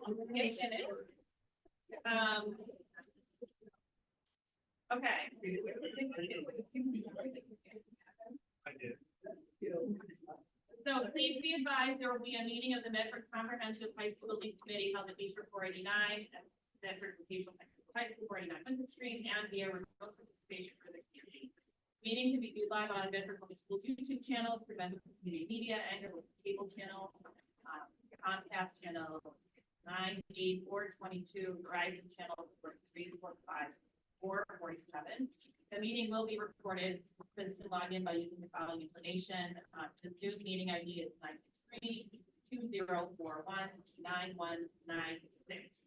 Okay. So please be advised, there will be a meeting of the Medford Comprehensive High School Building Committee held at Beach 489, Medford Vocational High School, 49 Winter Street, and via remote participation for the community. Meeting can be viewed live on Medford Public Schools YouTube channel, through Medford Community Media, and the cable channel, Comcast channel 9, 8, or 22, Verizon channel 3, 4, 5, or 47. The meeting will be recorded. Participants can log in by using the following information. The Zoom meeting ID is 963-2041-9196.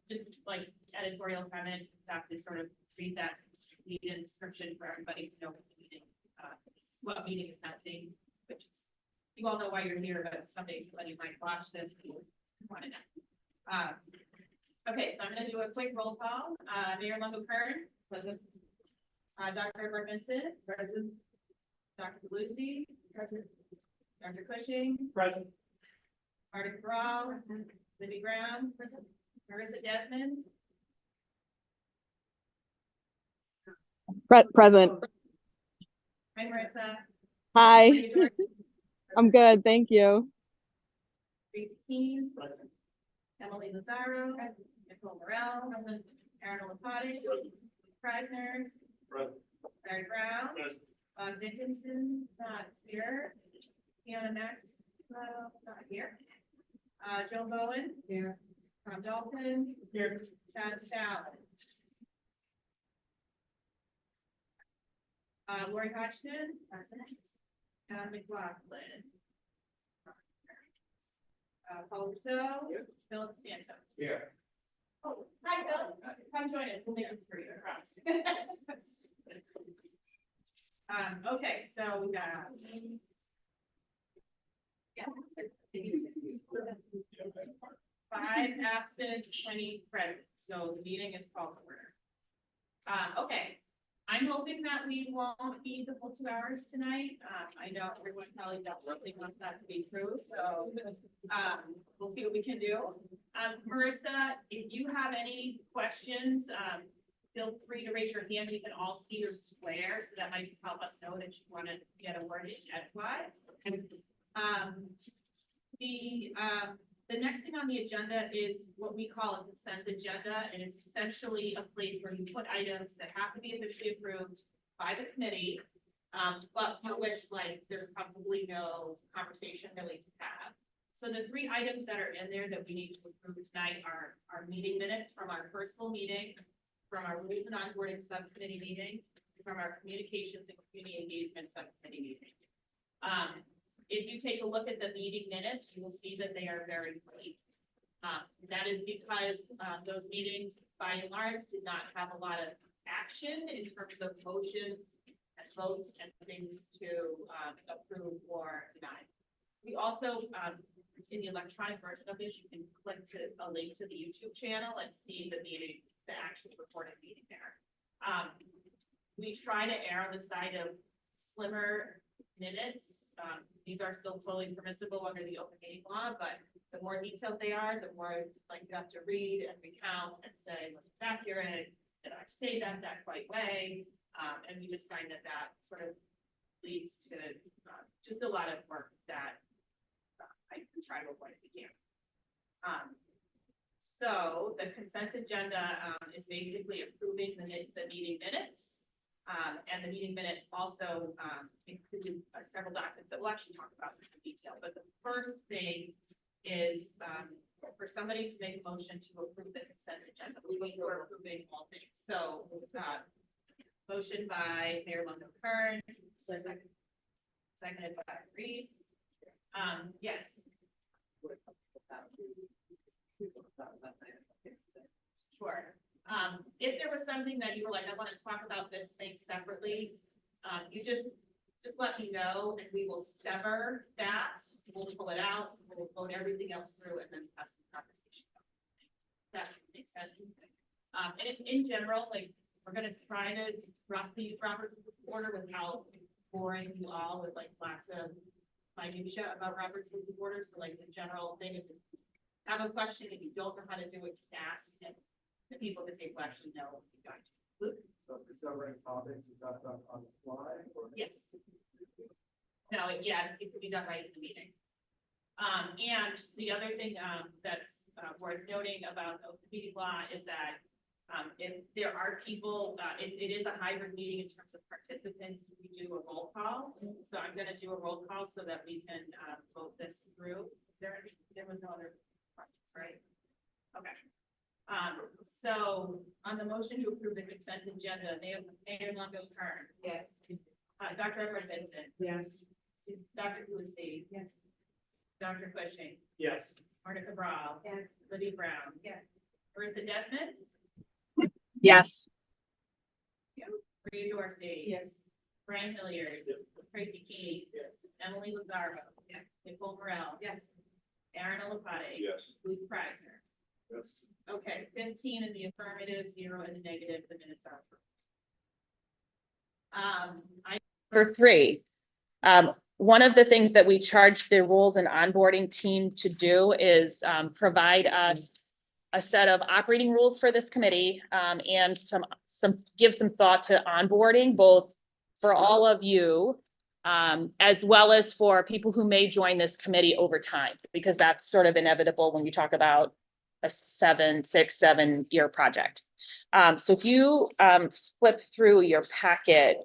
Just like editorial comment, have to sort of read that lead in description for everybody to know what meeting is happening, which is, you all know why you're here, but someday somebody might watch this and want to know. Okay, so I'm going to do a quick roll call. Mayor Lungo Kern, present. Dr. Edward Vincent, present. Dr. Lucy, present. Dr. Cushing, present. Martin Corral, Libby Brown, present. Marissa Desmond, present. Hi, Marissa. Hi. I'm good, thank you. Tracy Keene, present. Emily Lazaro, present. Nicole Morel, present. Aaron Lapati, Kreisner, present. Barry Brown, present. Bob Dickinson, not here. Fiona Max, not here. Joe Bowen, here. Tom Dalton, here. Chad Stout. Lori Hodgson, present. Adam McLaughlin. Paul Rousseau, Philip Santos. Yeah. Oh, hi, Bill. Come join us. We'll make it for you, I promise. Okay, so we got. Yeah. 5 absent, 20 present. So the meeting is called to order. Okay. I'm hoping that we won't be the full 2 hours tonight. I know everyone probably definitely wants that to be true, so we'll see what we can do. Marissa, if you have any questions, feel free to raise your hand. We can all see your square, so that might just help us know that you want to get a word in edgewise. The next thing on the agenda is what we call a consent agenda, and it's essentially a place where you put items that have to be officially approved by the committee, but for which, like, there's probably no conversation really to have. So the 3 items that are in there that we need to approve tonight are our meeting minutes from our first full meeting, from our rules and onboarding subcommittee meeting, from our communications and community engagement subcommittee meeting. If you take a look at the meeting minutes, you will see that they are very late. That is because those meetings, by and large, did not have a lot of action in terms of motions and votes and things to approve or deny. We also, in the electronic version of this, you can click to a link to the YouTube channel and see the meeting, the actual recorded meeting there. We try to err on the side of slimmer minutes. These are still totally permissible under the open meeting law, but the more detailed they are, the more like you have to read and recount and say, was this accurate? Did I say that quite way? And we just find that sort of leads to just a lot of work that I try to avoid if we can. So the consent agenda is basically approving the meeting minutes. And the meeting minutes also include several documents that we'll actually talk about in some detail. But the first thing is for somebody to make a motion to approve the consent agenda. We're approving all things. So motion by Mayor Lungo Kern, seconded by Reese. Yes. Sure. If there was something that you were like, I want to talk about this thing separately, you just let me know and we will sever that. We'll pull it out. We'll vote everything else through and then have some conversation. That makes sense. And in general, like we're going to try to drop the Robert's Rules of Order without boring you all with like lots of minutia about Robert's Rules of Order. So like the general thing is have a question, if you don't know how to do it, just ask, and the people that take action know what you're going to. Luke? So discovering topics, is that done on the fly? Or? Yes. No, yeah, it could be done right in the meeting. And the other thing, that's worth noting about the open meeting law is that if there are people, it is a hybrid meeting in terms of participants, we do a roll call. So I'm gonna do a roll call so that we can vote this through. There was no other questions, right? Okay. So on the motion to approve the consent agenda, Mayor Longo-Kern. Yes. Dr. Edward Vincent. Yes. Dr. Lucy. Yes. Dr. Cushing. Yes. Marta Cabral. Yes. Libby Brown. Yes. Marissa Desmond. Yes. Maria Dorsey. Yes. Brian Hilliard. Tracy Key. Yes. Emily Lazaro. Yes. Nicole Morel. Yes. Aaron Olapati. Yes. Luke Preisner. Yes. Okay, 15 in the affirmative, 0 in the negative, the minutes are approved. Number 3, one of the things that we charge the rules and onboarding team to do is provide us a set of operating rules for this committee, and give some thought to onboarding, both for all of you, as well as for people who may join this committee over time, because that's sort of inevitable when you talk about a 7 year project. So if you flip through your packet,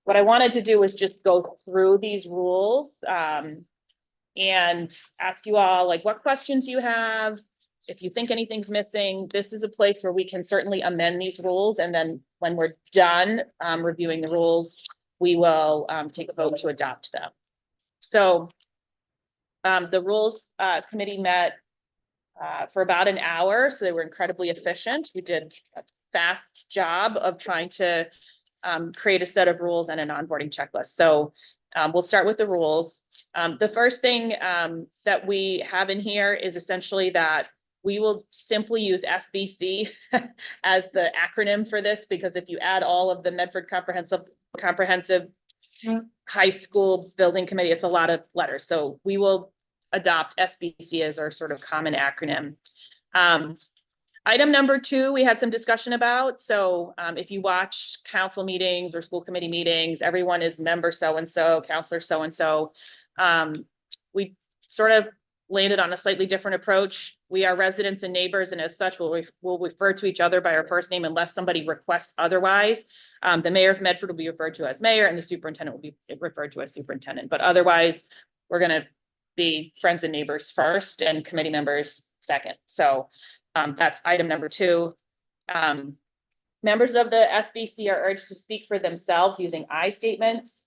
what I wanted to do was just go through these rules and ask you all, like, what questions you have. If you think anything's missing, this is a place where we can certainly amend these rules. And then when we're done reviewing the rules, we will take a vote to adopt them. So the rules committee met for about an hour, so they were incredibly efficient. We did a fast job of trying to create a set of rules and an onboarding checklist. So we'll start with the rules. The first thing that we have in here is essentially that we will simply use SBC as the acronym for this, because if you add all of the Medford Comprehensive High School Building Committee, it's a lot of letters. So we will adopt SBC as our sort of common acronym. Item number 2, we had some discussion about. So if you watch council meetings or school committee meetings, everyone is member so-and-so, counselor so-and-so. We sort of landed on a slightly different approach. We are residents and neighbors, and as such, we'll refer to each other by our first name unless somebody requests otherwise. The mayor of Medford will be referred to as mayor, and the superintendent will be referred to as superintendent. But otherwise, we're going to be friends and neighbors first and committee members second. So that's item number 2. Members of the SBC are urged to speak for themselves using I statements,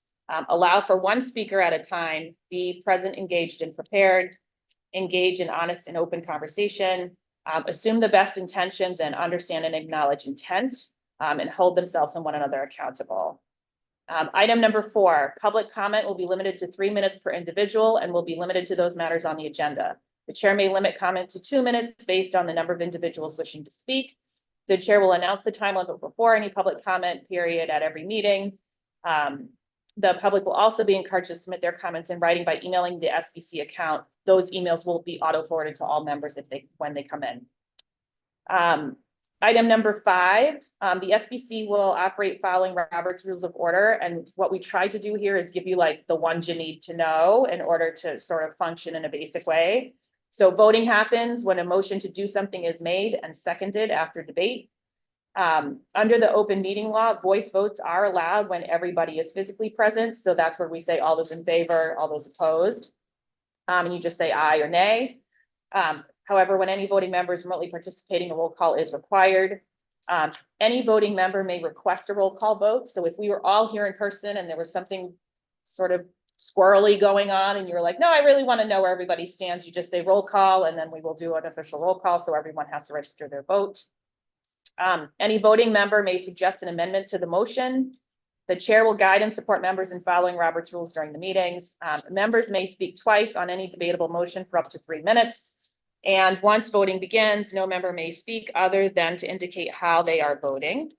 allow for one speaker at a time, be present, engaged, and prepared, engage in honest and open conversation, assume the best intentions and understand and acknowledge intent, and hold themselves and one another accountable. Item number 4, public comment will be limited to 3 minutes per individual and will be limited to those matters on the agenda. The chair may limit comment to 2 minutes based on the number of individuals wishing to speak. The chair will announce the time limit before any public comment period at every meeting. The public will also be encouraged to submit their comments in writing by emailing the SBC account. Those emails will be auto-forwarded to all members when they come in. Item number 5, the SBC will operate following Robert's Rules of Order. And what we tried to do here is give you like the ones you need to know in order to sort of function in a basic way. So voting happens when a motion to do something is made and seconded after debate. Under the open meeting law, voice votes are allowed when everybody is physically present. So that's where we say all those in favor, all those opposed. And you just say aye or nay. However, when any voting member is remotely participating, a roll call is required. Any voting member may request a roll call vote. So if we were all here in person and there was something sort of squirrely going on and you were like, no, I really want to know where everybody stands, you just say roll call, and then we will do an official roll call. So everyone has to register their vote. Any voting member may suggest an amendment to the motion. The chair will guide and support members in following Robert's rules during the meetings. Members may speak twice on any debatable motion for up to 3 minutes. And once voting begins, no member may speak other than to indicate how they are voting.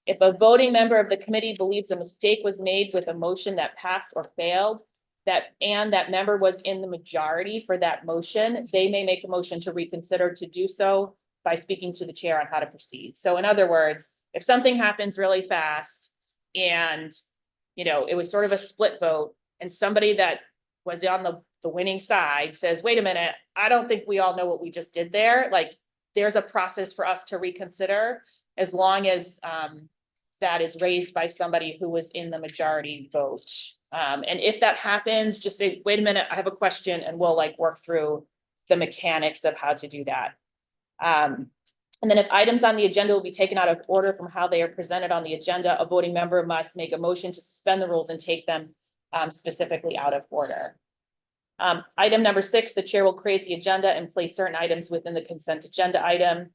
If a voting member of the committee believes a mistake was made with a motion that passed or failed, that member was in the majority for that motion, they may make a motion to reconsider to do so by speaking to the chair on how to proceed. So in other words, if something happens really fast and, you know, it was sort of a split vote and somebody that was on the winning side says, wait a minute, I don't think we all know what we just did there. Like, there's a process for us to reconsider as long as, that is raised by somebody who was in the majority vote. And if that happens, just say, wait a minute, I have a question, and we'll like work through the mechanics of how to do that. And then if items on the agenda will be taken out of order from how they are presented on the agenda, a voting member must make a motion to suspend the rules and take them specifically out of order. Item number 6, the chair will create the agenda and place certain items within the consent agenda item.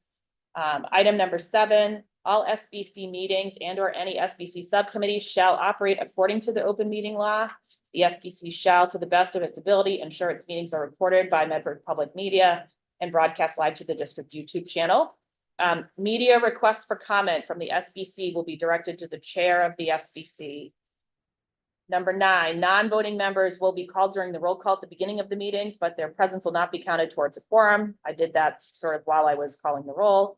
Item number 7, all SBC meetings and or any SBC subcommittee shall operate according to the open meeting law. The SBC shall, to the best of its ability, ensure its meetings are recorded by Medford Public Media and broadcast live to the district YouTube channel. Media requests for comment from the SBC will be directed to the chair of the SBC. Number 9, non-voting members will be called during the roll call at the beginning of the meetings, but their presence will not be counted towards a quorum. I did that sort of while I was calling the roll.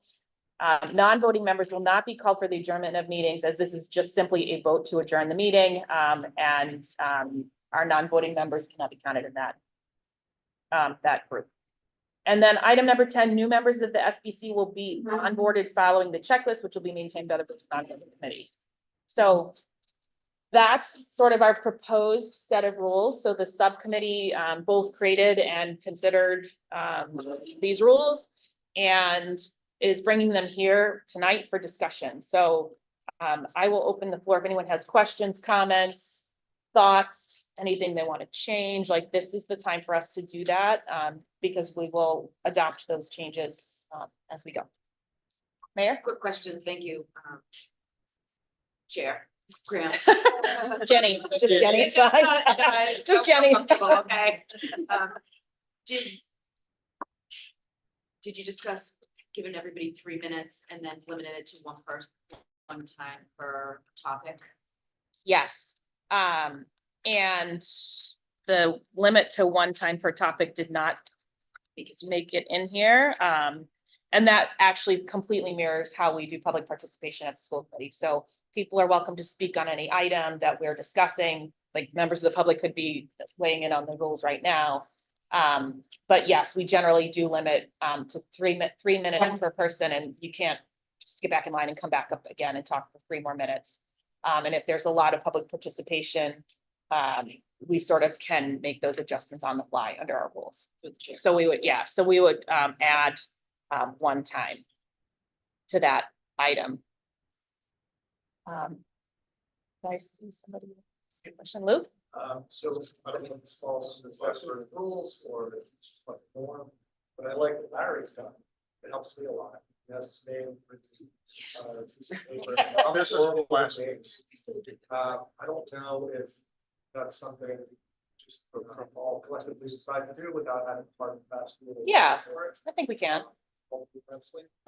Non-voting members will not be called for the adjournment of meetings, as this is just simply a vote to adjourn the meeting, and our non-voting members cannot be counted in that group. And then item number 10, new members of the SBC will be onboarded following the checklist, which will be maintained by the non-voting committee. So that's sort of our proposed set of rules. So the subcommittee both created and considered these rules and is bringing them here tonight for discussion. So I will open the floor if anyone has questions, comments, thoughts, anything they want to change. Like, this is the time for us to do that because we will adopt those changes as we go. Mayor? Quick question, thank you. Chair, Graham. Jenny, just Jenny, it's fine. Just Jenny. Okay. Did you discuss giving everybody 3 minutes and then limiting it to one person, one time per topic? Yes. And the limit to one time per topic did not make it in here. And that actually completely mirrors how we do public participation at the school committee. So people are welcome to speak on any item that we're discussing. Like, members of the public could be weighing in on the rules right now. But yes, we generally do limit to 3 minutes per person, and you can't just get back in line and come back up again and talk for 3 more minutes. And if there's a lot of public participation, we sort of can make those adjustments on the fly under our rules. So we would, add one time to that item. Did I see somebody? Question, Luke? So I don't know if this falls into the lesser rules or if it's just like norm, but I like what Larry's done. It helps me a lot. He has his name. This is last names. I don't know if that's something just from all collectively decide to do without having part of that. Yeah, I think we can.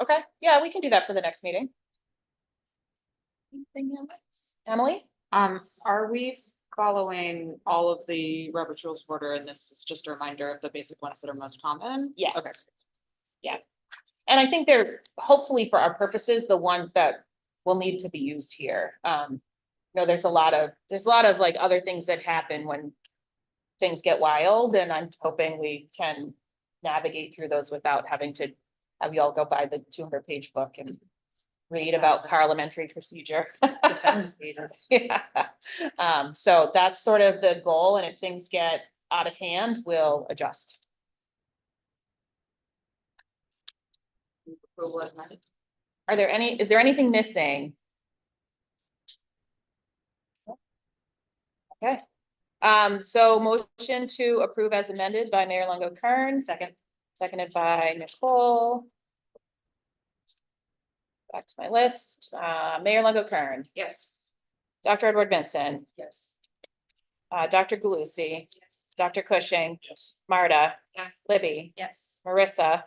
Okay, yeah, we can do that for the next meeting. Anything else? Emily? Are we following all of the Robert's Rules of Order, and this is just a reminder of the basic ones that are most common? Yes. Okay. Yeah. And I think they're, hopefully for our purposes, the ones that will need to be used here. You know, there's a lot of like other things that happen when things get wild, and I'm hoping we can navigate through those without having to have you all go buy the 200-page book and read about parliamentary procedure. Yeah. So that's sort of the goal, and if things get out of hand, we'll adjust. Approval as amended. Is there anything missing? Okay. So motion to approve as amended by Mayor Longo-Kern, seconded by Nicole. Back to my list. Mayor Longo-Kern, Yes. Dr. Edward Benson, Yes. Dr. Galusi, Yes. Dr. Cushing, Yes. Marta, Yes. Libby, Yes. Marissa,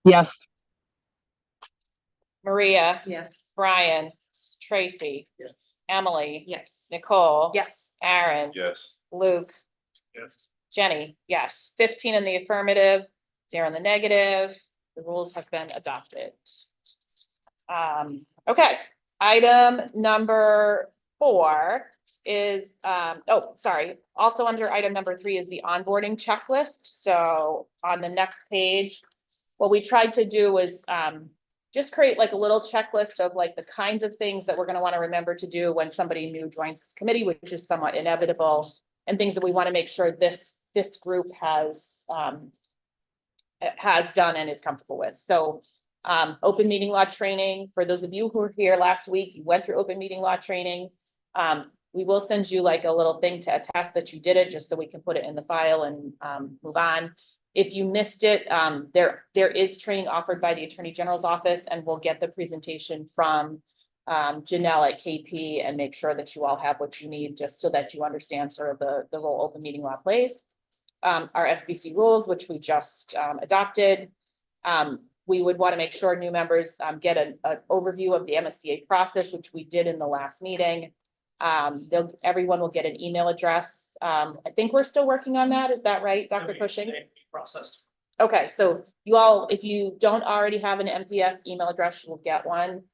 Yes. Maria, Yes. Brian, Tracy, Yes. Emily, Yes. Nicole, Yes. Aaron, Yes. Luke, Yes. Jenny, yes. 15 in the affirmative, 0 in the negative. The rules have been adopted. Okay, item number 4 is, also under item number 3 is the onboarding checklist. So on the next page, what we tried to do was just create like a little checklist of like the kinds of things that we're going to want to remember to do when somebody new joins this committee, which is somewhat inevitable, and things that we want to make sure this group has done and is comfortable with. So open meeting law training, for those of you who were here last week, you went through open meeting law training. We will send you like a little thing to attest that you did it, just so we can put it in the file and move on. If you missed it, there is training offered by the Attorney General's office, and we'll get the presentation from Janelle at KP and make sure that you all have what you need, just so that you understand sort of the role open meeting law plays. Our SBC rules, which we just adopted. We would want to make sure new members get an overview of the MSBA process, which we did in the last meeting. Everyone will get an email address. I think we're still working on that. Is that right, Dr. Cushing? Processed. Okay, so you all, if you don't already have an MPS email address, you will get one.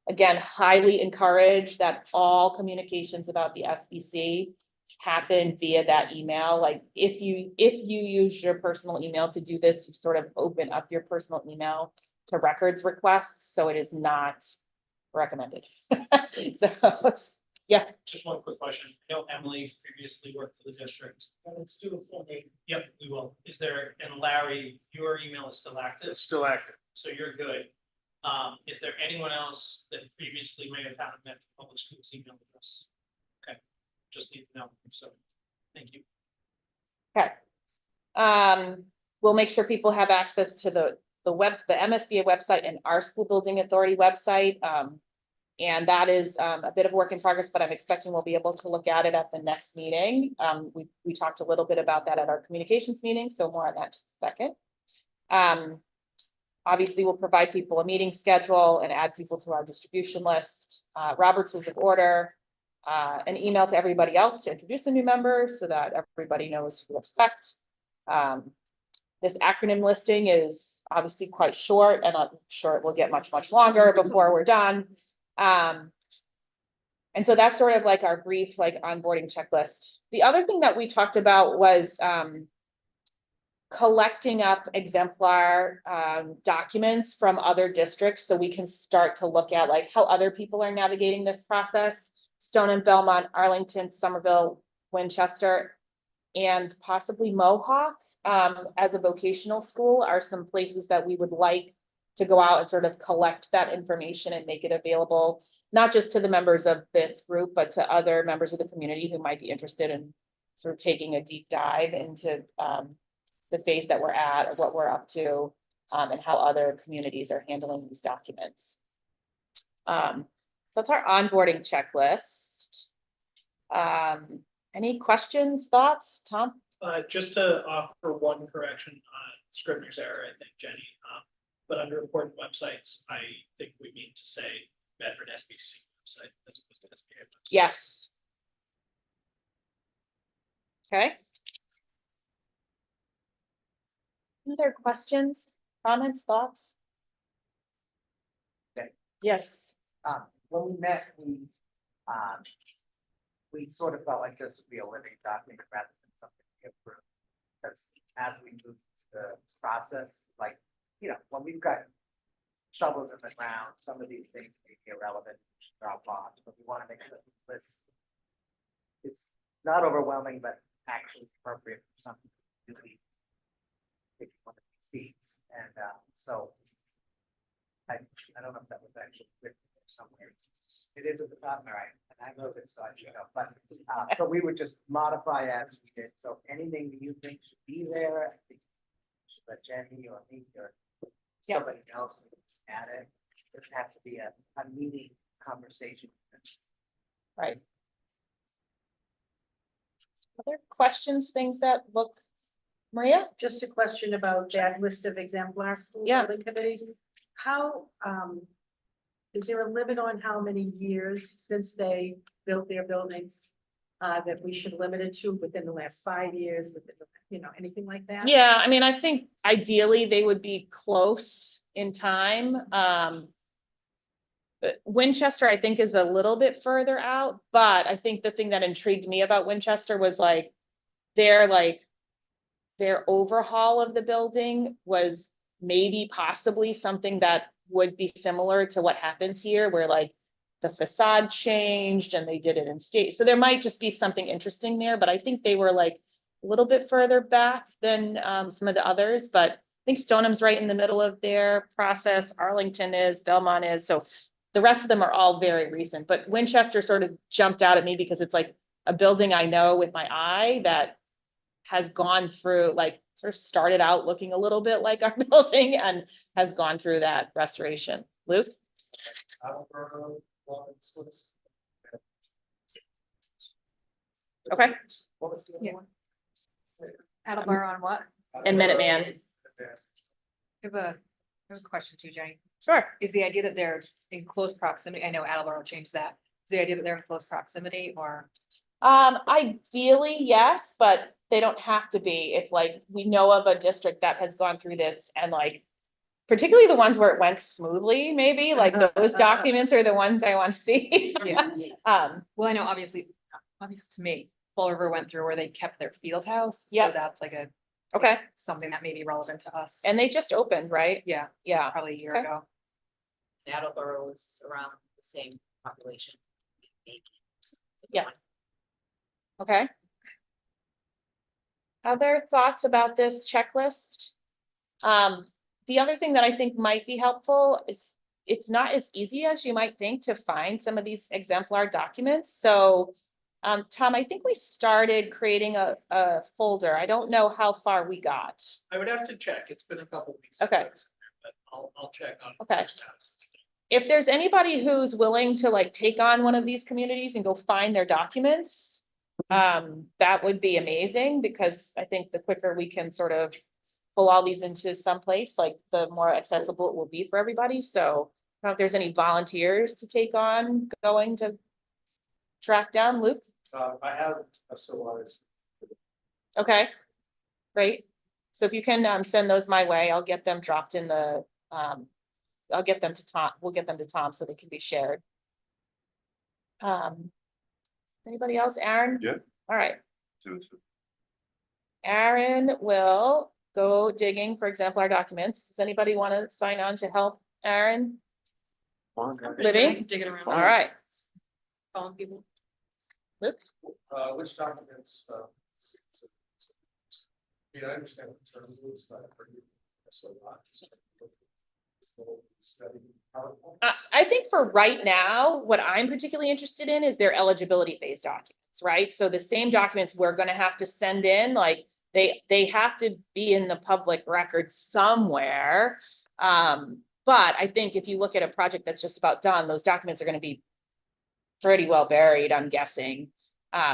Again, highly encourage that all communications about the SBC happen via that email. Like if you use your personal email to do this, you sort of open up your personal email to records requests, so it is not recommended. So, yeah. Just one quick question. I know Emily previously worked for the district. Let's do a full name. Yep, we will. Is there, and Larry, your email is still active, It's still active. so you're good. Is there anyone else that previously may have had a Metro Public Schools email address? Okay, just need to know. So, thank you. Okay. We'll make sure people have access to the MSBA website and our School Building Authority website. And that is a bit of work in progress, but I'm expecting we'll be able to look at it at the next meeting. We talked a little bit about that at our communications meeting, so more on that in just a second. Obviously, we'll provide people a meeting schedule and add people to our distribution list. Robert's Rules of Order, an email to everybody else to introduce a new member so that everybody knows who to expect. This acronym listing is obviously quite short, and I'm sure it will get much, much longer before we're done. And so that's sort of like our brief, like onboarding checklist. The other thing that we talked about was collecting up exemplar documents from other districts, so we can start to look at like how other people are navigating this process. Stone and Belmont, Arlington, Somerville, Winchester, and possibly Mohawk as a vocational school are some places that we would like to go out and sort of collect that information and make it available, not just to the members of this group, but to other members of the community who might be interested in sort of taking a deep dive into the phase that we're at or what we're up to, and how other communities are handling these documents. So that's our onboarding checklist. Any questions, thoughts, Tom? Just to offer one correction, Scrivener's error, I think, Jenny. But under important websites, I think we need to say Medford SBC website as opposed to SBA website. Yes. Okay. Any other questions, comments, thoughts? Okay. Yes. When we met, we sort of felt like this would be a living document rather than something we approved. Because as we move the process, like, when we've got shovels in the ground, some of these things may be irrelevant, drop off, but we want to make sure that the list it's not overwhelming, but actually appropriate for something to be taking one of these seats. And so I don't know if that was actually written there somewhere. It is at the top, all right, and I wrote it, so I should know, but so we would just modify as we did. So anything that you think should be there, I think you should let Jenny or me or somebody else add it. It doesn't have to be a meeting conversation. Right. Other questions, things that look, Maria? Just a question about that list of exemplar school Yeah. building committees. How, is there a limit on how many years since they built their buildings? that we should limit it to within the last 5 years, within the- anything like that? Yeah, I mean, I think ideally they would be close in time. But Winchester, I think, is a little bit further out, but I think the thing that intrigued me about Winchester was their overhaul of the building was maybe possibly something that would be similar to what happens here, where like the facade changed and they did it in state. So there might just be something interesting there, but I think they were like a little bit further back than some of the others, but I think Stoneham's right in the middle of their process. Arlington is, Belmont is, so the rest of them are all very recent, but Winchester sort of jumped out at me because it's like a building I know with my eye that has gone through, like, sort of started out looking a little bit like our building and has gone through that restoration. Luke? Attleboro, Wallace, Okay. What was the other Yeah. one? Attleboro on what? And Minuteman. I have a question too, Jenny. Sure. Is the idea that they're in close proximity? I know Attleboro changed that. Is the idea that they're in close proximity or? Ideally, yes, but they don't have to be. If like, we know of a district that has gone through this and like, particularly the ones where it went smoothly, maybe, like those documents are the ones I want to see. Yeah. Um, Well, I know obvious to me, Fall River went through where they kept their field house. So Yep. that's like okay, something that may be relevant to us. and they just opened, right? Yeah, Yeah, probably a year Okay. ago. Attleboro is around the same population. Yeah. okay. Other thoughts about this checklist? The other thing that I think might be helpful is it's not as easy as you might think to find some of these exemplar documents. So, Tom, I think we started creating a folder. I don't know how far we got. I would have to check. It's been a couple weeks. Okay. since I was there, But I'll check on. Okay. those tasks. If there's anybody who's willing to like take on one of these communities and go find their documents, that would be amazing, because I think the quicker we can sort of pull all these into some place, like the more accessible it will be for everybody. So I don't know if there's any volunteers to take on going to track down. Luke? I have a Solaris. Okay, great. So if you can send those my way, I'll get them dropped in the, I'll get them to Tom, we'll get them to Tom so they can be shared. Anybody else? Aaron? Yeah. All right. So Aaron will go digging for exemplar documents. Does anybody want to sign on to help Aaron? Libby? Digging around. All right. Calling people. Luke? Which documents, yeah, I understand the terms of this, but for you, so study PowerPoint. I think for right now, what I'm particularly interested in is their eligibility phase documents, right? So the same documents we're gonna have to send in, like, they have to be in the public record somewhere. But I think if you look at a project that's just about done, those documents are gonna be pretty well buried, I'm guessing.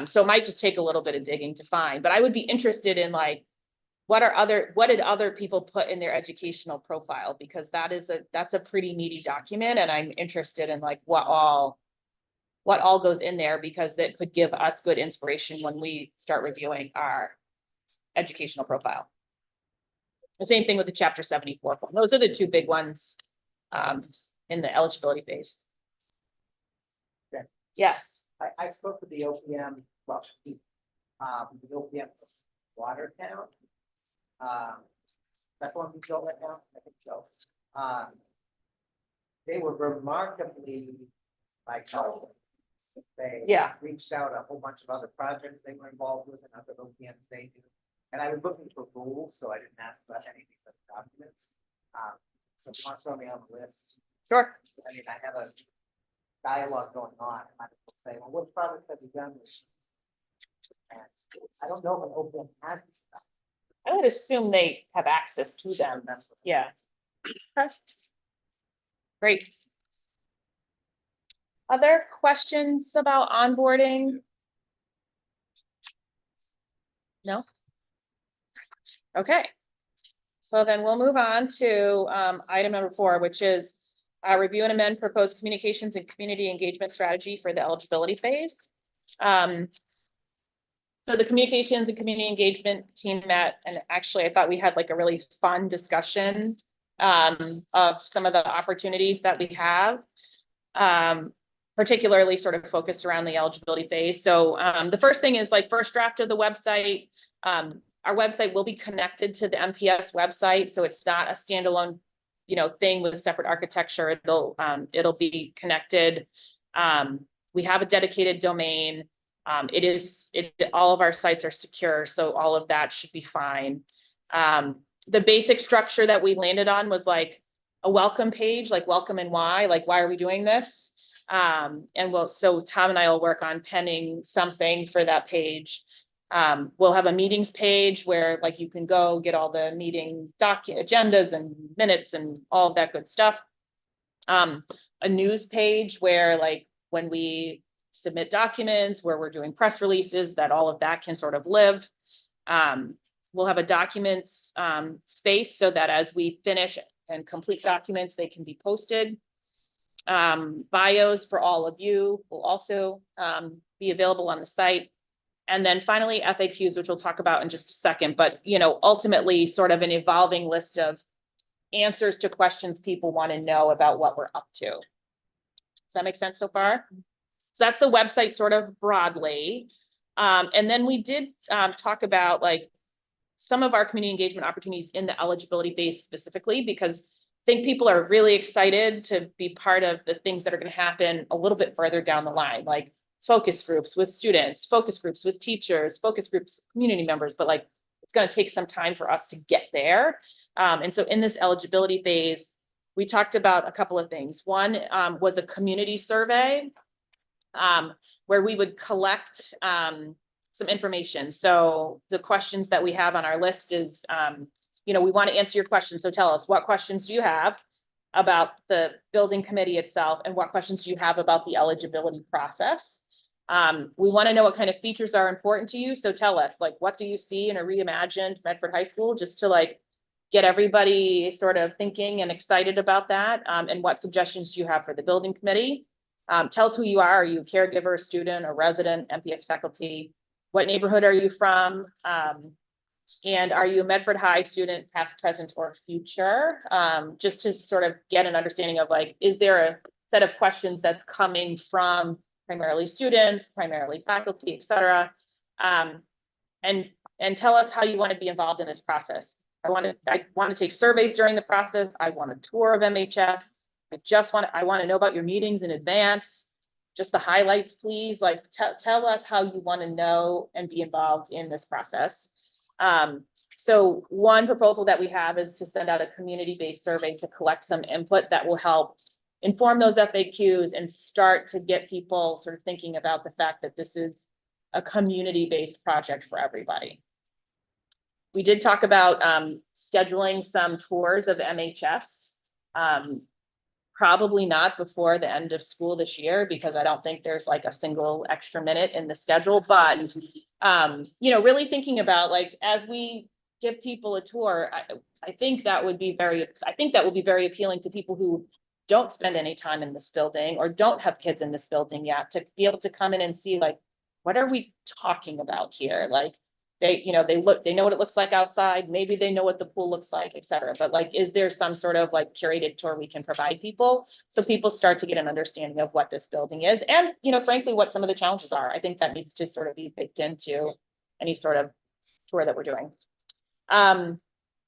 So it might just take a little bit of digging to find, but I would be interested in like, what did other people put in their educational profile? Because that's a pretty meaty document, and I'm interested in like what all goes in there, because that could give us good inspiration when we start reviewing our educational profile. The same thing with the chapter 74 form. Those are the two big ones in the eligibility phase. Okay. Yes. I spoke with the OPM, well, the OPM Watertown. That's one we built right now, I think so. They were remarkably like, they Yeah. reached out a whole bunch of other projects they were involved with and other OPMs they do. And I was looking for rules, so I didn't ask about any of these other documents. So if you want to throw me on the list, Sure. I mean, I have a dialogue going on, I might as well say, well, what projects have you done with? And I don't know if an OPM has this stuff. I would assume they have access to them. That's what- Yeah. Okay. Great. Other questions about onboarding? No? Okay. So then we'll move on to item number 4, which is review and amend proposed communications and community engagement strategy for the eligibility phase. So the communications and community engagement team met, and actually I thought we had like a really fun discussion of some of the opportunities that we have. Particularly sort of focused around the eligibility phase. So the first thing is like first draft of the website. Our website will be connected to the MPS website, so it's not a standalone, thing with separate architecture. It'll be connected. We have a dedicated domain. All of our sites are secure, so all of that should be fine. The basic structure that we landed on was like a welcome page, like welcome and why are we doing this? So Tom and I will work on penning something for that page. We'll have a meetings page where like you can go get all the meeting agendas and minutes and all of that good stuff. A news page where like when we submit documents, where we're doing press releases, that all of that can sort of live. We'll have a documents space so that as we finish and complete documents, they can be posted. Bios for all of you will also be available on the site. And then finally FAQs, which we'll talk about in just a second, but ultimately sort of an evolving list of answers to questions people want to know about what we're up to. Does that make sense so far? So that's the website sort of broadly. And then we did talk about like some of our community engagement opportunities in the eligibility base specifically, because I think people are really excited to be part of the things that are going to happen a little bit further down the line, like focus groups with students, focus groups with teachers, focus groups, community members, but like it's going to take some time for us to get there. And so in this eligibility phase, we talked about a couple of things. One was a community survey where we would collect some information. So the questions that we have on our list is, we want to answer your questions. So tell us, what questions do you have about the building committee itself? And what questions do you have about the eligibility process? We want to know what kind of features are important to you. So tell us, like, what do you see in a reimagined Medford High School, just to like get everybody sort of thinking and excited about that. And what suggestions do you have for the building committee? Tell us who you are. Are you a caregiver, student, or resident, MPS faculty? What neighborhood are you from? And are you a Medford High student, past, present, or future? Just to sort of get an understanding of like, is there a set of questions that's coming from primarily students, primarily faculty, et cetera? And tell us how you want to be involved in this process. I want to take surveys during the process. I want a tour of MHS. I want to know about your meetings in advance. Just the highlights, please. Like tell us how you want to know and be involved in this process. So one proposal that we have is to send out a community-based survey to collect some input that will help inform those FAQs and start to get people sort of thinking about the fact that this is a community-based project for everybody. We did talk about scheduling some tours of MHS. Probably not before the end of school this year, because I don't think there's like a single extra minute in the schedule, but really thinking about like, as we give people a tour, I think that will be very appealing to people who don't spend any time in this building or don't have kids in this building yet, to be able to come in and see like, what are we talking about here? Like they know what it looks like outside. Maybe they know what the pool looks like, et cetera. But like, is there some sort of like curated tour we can provide people, so people start to get an understanding of what this building is, and frankly, what some of the challenges are. I think that needs to sort of be baked into any sort of tour that we're doing.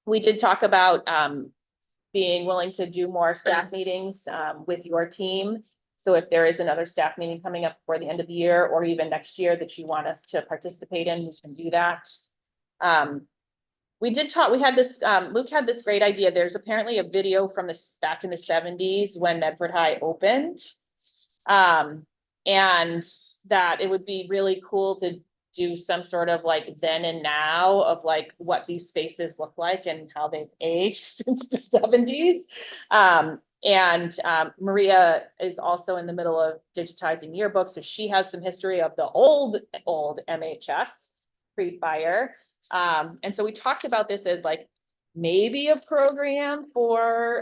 We did talk about being willing to do more staff meetings with your team. So if there is another staff meeting coming up before the end of the year, or even next year, that you want us to participate in, we can do that. We had this, Luke had this great idea. There's apparently a video from back in the 70s when Medford High opened. And that it would be really cool to do some sort of like then and now of like what these spaces look like and how they've aged since the 70s. Maria is also in the middle of digitizing yearbooks, so she has some history of the old MHS pre-fire. And so we talked about this as like maybe a program for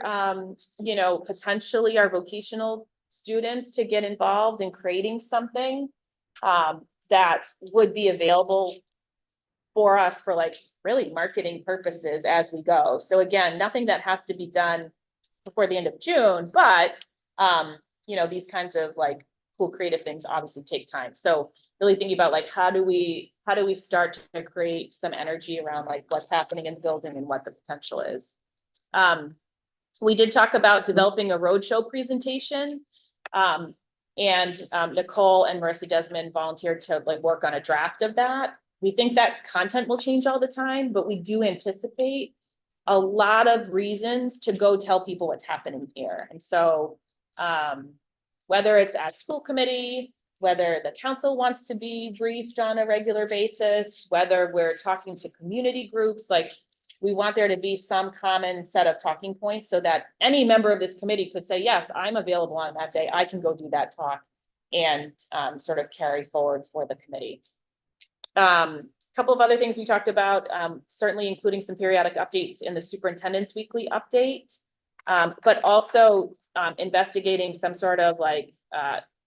potentially our vocational students to get involved in creating something that would be available for us for like really marketing purposes as we go. So again, nothing that has to be done before the end of June, but you know, these kinds of like cool creative things obviously take time. So really thinking about like, how do we start to create some energy around like what's happening in the building and what the potential is. We did talk about developing a roadshow presentation. Nicole and Marissa Desmond volunteered to like work on a draft of that. We think that content will change all the time, but we do anticipate a lot of reasons to go tell people what's happening here. And so whether it's at school committee, whether the council wants to be briefed on a regular basis, whether we're talking to community groups, like we want there to be some common set of talking points so that any member of this committee could say, yes, I'm available on that day. I can go do that talk and sort of carry forward for the committee. Couple of other things we talked about, certainly including some periodic updates in the superintendent's weekly update, but also investigating some sort of like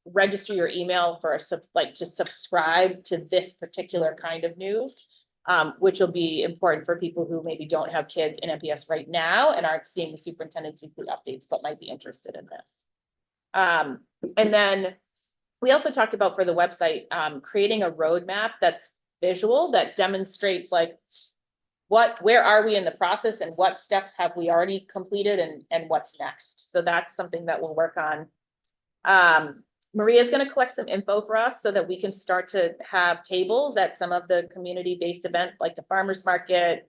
register your email for like to subscribe to this particular kind of news, which will be important for people who maybe don't have kids in MPS right now and aren't seeing the superintendent's weekly updates, but might be interested in this. And then we also talked about for the website, creating a roadmap that's visual that demonstrates like where are we in the process and what steps have we already completed and what's next. So that's something that we'll work on. Maria's going to collect some info for us so that we can start to have tables at some of the community-based events like the farmers market,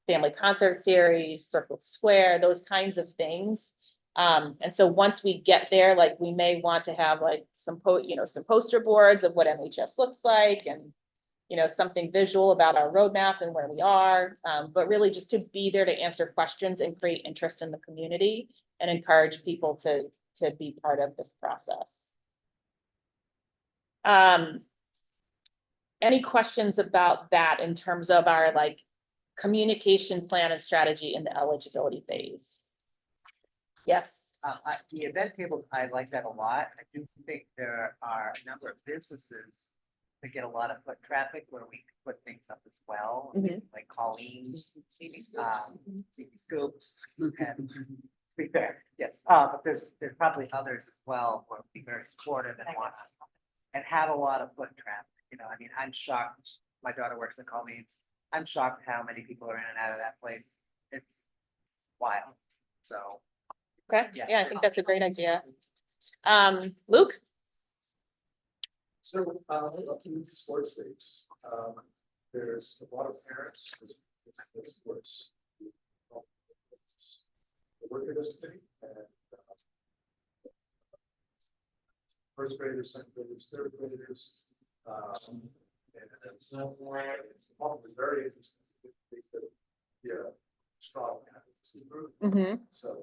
family concert series, Circle Square, those kinds of things. And so once we get there, like we may want to have like some poster boards of what MHS looks like and something visual about our roadmap and where we are, but really just to be there to answer questions and create interest in the community and encourage people to be part of this process. Any questions about that in terms of our like communication plan and strategy in the eligibility phase? Yes. The event tables, I like that a lot. I do think there are a number of businesses that get a lot of foot traffic where we can put things up as well, like Colleen's, CB Scoops, and to be fair, yes. But there's probably others as well who will be very supportive and want to and have a lot of foot traffic. I mean, I'm shocked. My daughter works at Colleen's. I'm shocked how many people are in and out of that place. It's wild. So. Okay. Yeah, I think that's a great idea. Luke? So, looking at sports leagues, there's a lot of parents with sports. Work in this committee and first graders, second graders, third graders. And it's probably very interesting. Yeah, strong advocacy group. So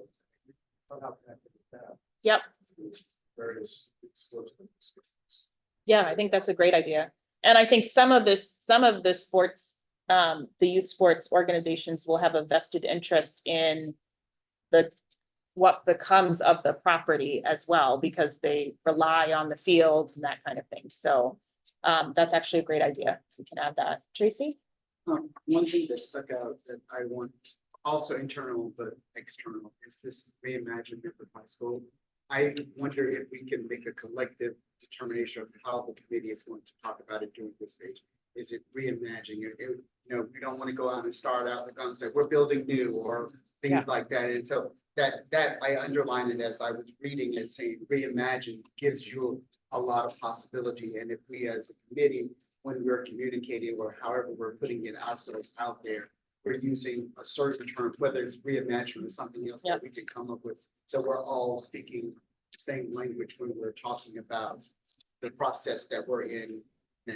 somehow connected with that. Yep. Various sports. Yeah, I think that's a great idea. And I think some of the sports, the youth sports organizations will have a vested interest in what becomes of the property as well, because they rely on the fields and that kind of thing. So that's actually a great idea. We can add that. Tracy? One thing that stuck out that I want, also internal but external, is this reimagined Medford High School. I wonder if we can make a collective determination of how the committee is going to talk about it during this stage. Is it reimagining it? We don't want to go out and start out the gun and say we're building new or things like that. And so that I underlined it as I was reading it, saying reimagine gives you a lot of possibility. And if we as a committee, when we're communicating or however we're putting it ourselves out there, we're using a certain term, whether it's reimagine or something else that we can come up with. So we're all speaking the same language when we're talking about the process that we're in now.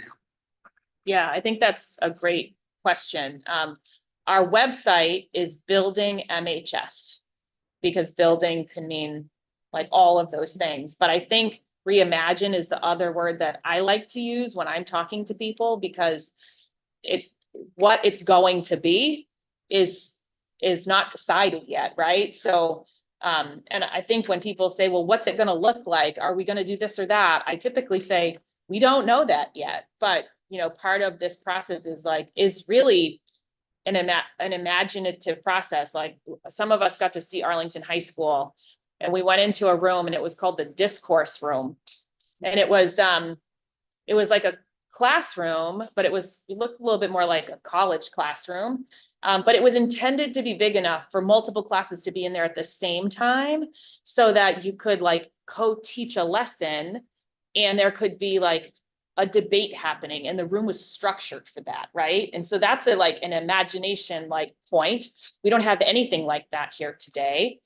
Yeah, I think that's a great question. Our website is building MHS because building can mean like all of those things. But I think reimagine is the other word that I like to use when I'm talking to people, because what it's going to be is not decided yet, right? So, and I think when people say, well, what's it going to look like? Are we going to do this or that? I typically say, we don't know that yet, but part of this process is really an imaginative process. Like some of us got to see Arlington High School and we went into a room and it was called the discourse room. And it was like a classroom, but it looked a little bit more like a college classroom. But it was intended to be big enough for multiple classes to be in there at the same time so that you could like co-teach a lesson and there could be like a debate happening and the room was structured for that, right? And so that's like an imagination like point. We don't have anything like that here today.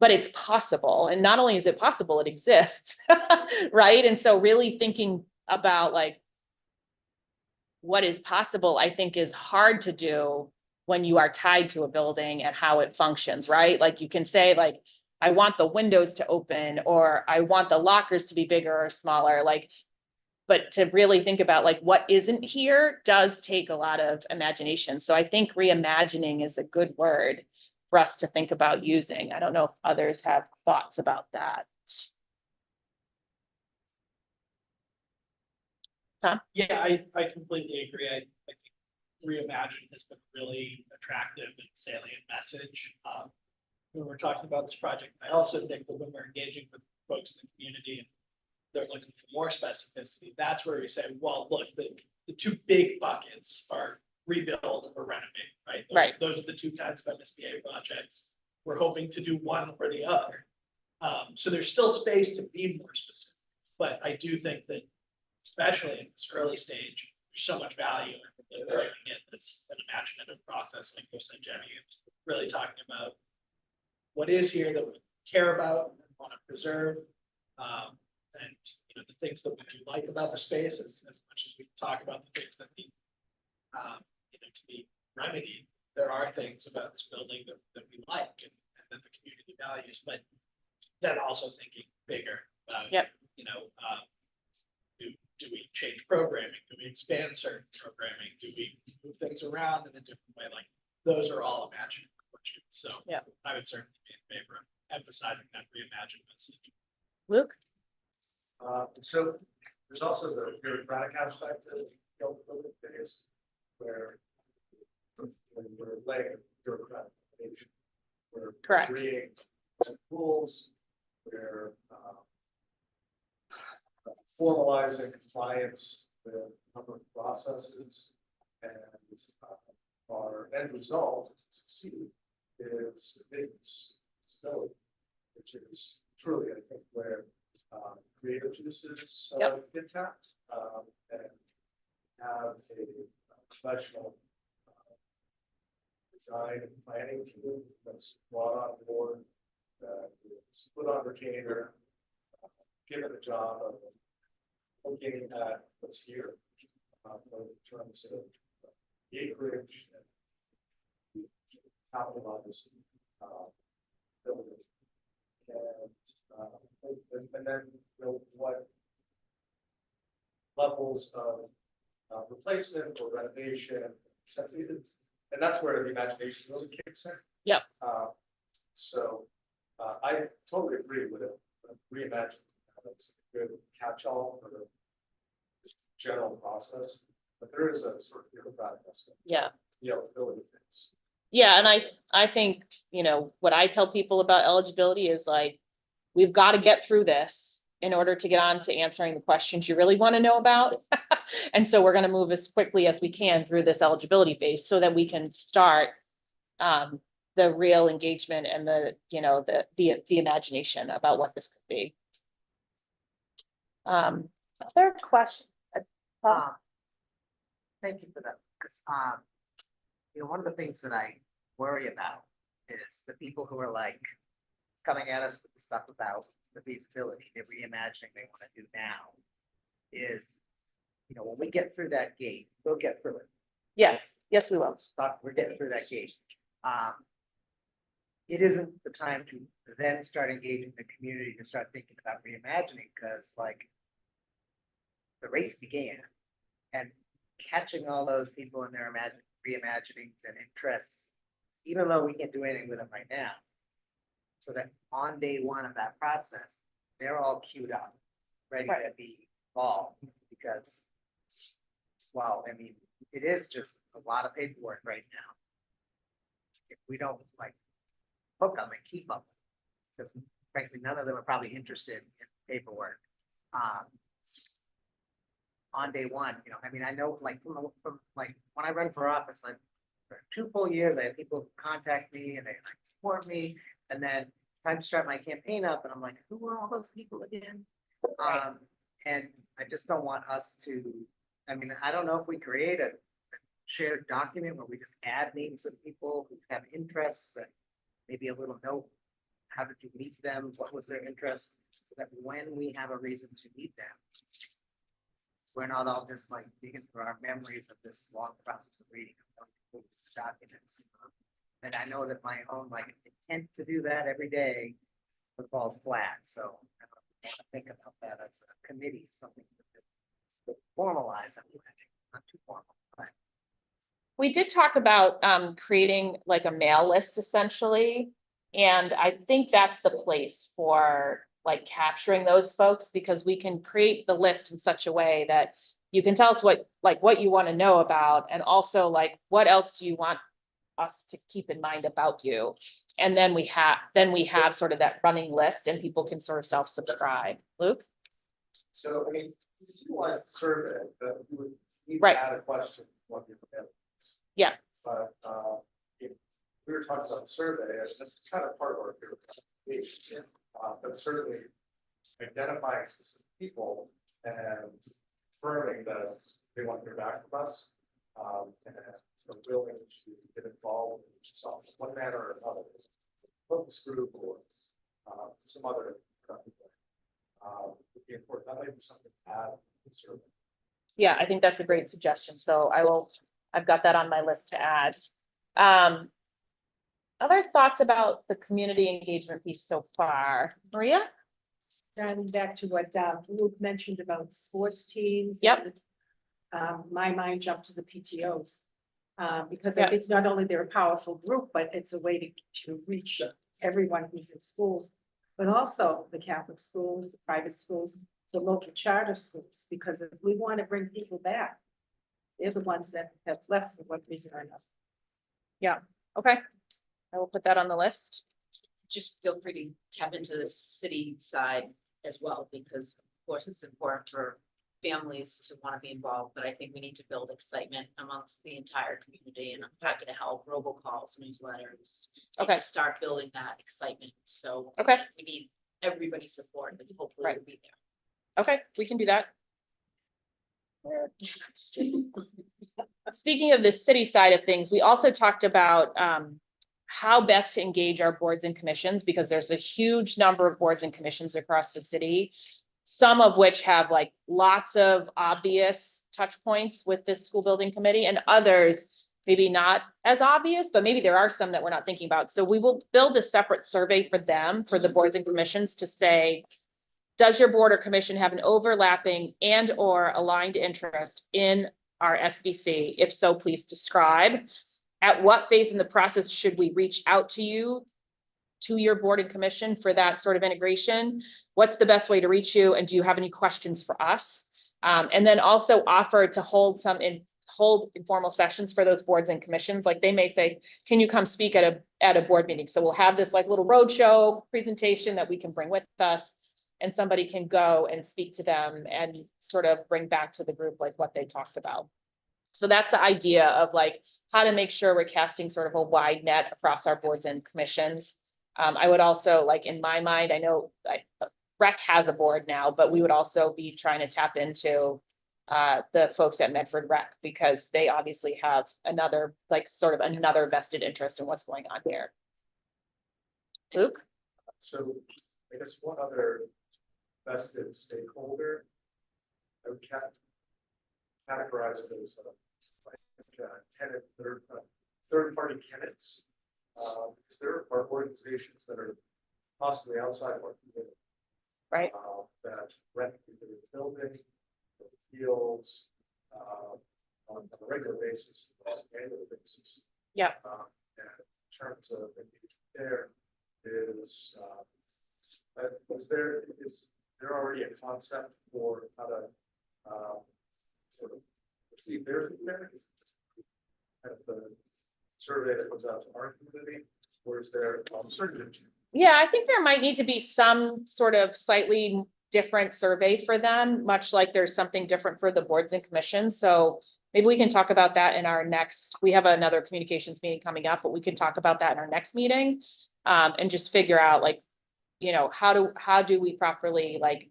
But it's possible. And not only is it possible, it exists, right? And so really thinking about like what is possible, I think is hard to do when you are tied to a building and how it functions, right? Like you can say like, I want the windows to open or I want the lockers to be bigger or smaller, like, but to really think about like what isn't here does take a lot of imagination. So I think reimagining is a good word for us to think about using. I don't know if others have thoughts about that. Tom? Yeah, I completely agree. I think reimagine has been a really attractive and salient message. When we're talking about this project, I also think that when we're engaging with folks in the community and they're looking for more specificity, that's where we say, well, look, the two big buckets are rebuild or renovate, right? Right. Those are the two kinds of MSBA projects. We're hoping to do one or the other. So there's still space to be more specific, but I do think that especially in this early stage, there's so much value in really it as an imaginative process, like you said, Jenny, really talking about what is here that we care about and want to preserve. And the things that we do like about the space as much as we talk about the things that need to be remedied, there are things about this building that we like and that the community values, but then also thinking bigger about, Yep. Do we change programming? Do we expand certain programming? Do we move things around in a different way? Like those are all imaginary questions. So yeah, I would certainly be in favor of emphasizing that reimagined message. Luke? So there's also the bureaucratic aspect of building phase where we're laying bureaucratic foundation. We're Correct. creating some rules, we're formalizing compliance with a number of processes, and our end result, if we succeed, is stability, which is truly, I think, where creative juices get tapped, and have a professional design and planning team that's brought on board, that is put on retainer, given the job of looking at what's here, both in terms of the acreage and capitalize building. And then what levels of replacement or renovation, and that's where the imagination really kicks in. Yep. So I totally agree with it. Reimagine is a good catch-all for the general process, but there is a sort of bureaucratic aspect. Yeah. The eligibility things. Yeah, and I think, what I tell people about eligibility is like, we've got to get through this in order to get on to answering the questions you really want to know about. And so we're going to move as quickly as we can through this eligibility phase so that we can start the real engagement and the imagination about what this could be. Other question? Thank you for that, because, one of the things that I worry about is the people who are like coming at us with the stuff about the feasibility, the reimagining they want to do now is, when we get through that gate, we'll get through it. Yes, we will. We're getting through that gate. It isn't the time to then start engaging the community to start thinking about reimagining, because like the race began, and catching all those people in their reimaginings and interests, even though we can't do anything with them right now, so that on day one of that process, they're all queued up, ready to be involved, because well, I mean, it is just a lot of paperwork right now. If we don't like hook them and keep them, because frankly, none of them are probably interested in paperwork. On day one, you know, I mean, I know like from like when I run for office, like for 2 full years, I had people contact me and they like support me. And then time to start my campaign up and I'm like, who are all those people again? And I just don't want us to, I mean, I don't know if we create a shared document where we just add names of people who have interests and maybe a little note. How did you meet them? What was their interest? So that when we have a reason to meet them, we're not all just like digging through our memories of this long process of reading documents. And I know that my own like intent to do that every day falls flat. So I want to think about that as a committee, something to formalize. Not too formal, but We did talk about creating like a mail list essentially. And I think that's the place for like capturing those folks because we can create the list in such a way that you can tell us what you want to know about and also like what else do you want us to keep in mind about you. And then we have sort of that running list and people can sort of self-subscribe. Luke? So, I mean, utilize the survey, but you would need Right. to add a question, what your family is. Yeah. But, if we were talking about the survey, and that's kind of part of our verification. But certainly identifying specific people and confirming that they want to hear back from us. And so willing to get involved in some one manner or another, focus group or some other. Would be important. That might be something to add to the survey. Yeah, I think that's a great suggestion. So I've got that on my list to add. Other thoughts about the community engagement piece so far? Maria? Driving back to what Luke mentioned about sports teams. Yep. And, my mind jumped to the PTOs. Because Yeah. I think not only they're a powerful group, but it's a way to reach everyone who's in schools, but also the Catholic schools, the private schools, the local charter schools, because if we want to bring people back, they're the ones that have left for one reason or another. Yeah, okay. I will put that on the list. Just feel free to tap into the city side as well, because of course it's important for families to want to be involved, but I think we need to build excitement amongst the entire community, and I'm happy to help robocalls, newsletters. Okay. Start building that excitement, so. Okay. We need everybody's support, and hopefully Right. it'll be there. Okay, we can do that. Speaking of the city side of things, we also talked about how best to engage our boards and commissions, because there's a huge number of boards and commissions across the city, some of which have like lots of obvious touch points with this school building committee, and others maybe not as obvious, but maybe there are some that we're not thinking about. So we will build a separate survey for them, for the boards and commissions, to say, does your board or commission have an overlapping and or aligned interest in our SBC? If so, please describe. At what phase in the process should we reach out to you, to your board and commission, for that sort of integration? What's the best way to reach you? And do you have any questions for us? And then also offer to hold informal sessions for those boards and commissions. Like they may say, can you come speak at a board meeting? So we'll have this like little roadshow presentation that we can bring with us, and somebody can go and speak to them and sort of bring back to the group like what they talked about. So that's the idea of like how to make sure we're casting sort of a wide net across our boards and commissions. I would also, like in my mind, I know Rec has a board now, but we would also be trying to tap into the folks at Medford Rec, because they obviously have another, like sort of another vested interest in what's going on here. Luke? So I guess one other vested stakeholder, I would categorize it as tenant, third-party tenants. Because there are organizations that are possibly outside of our community. Right. That rent the building, the fields, on a regular basis, on an annual basis. Yeah. And in terms of engagement there is there already a concept for how to sort of see if there's there, is it just at the survey that goes out to our community, or is there certain? Yeah, I think there might need to be some sort of slightly different survey for them, much like there's something different for the boards and commissions. So maybe we can talk about that in our next, we have another communications meeting coming up, but we can talk about that in our next meeting. And just figure out like, you know, how do we properly like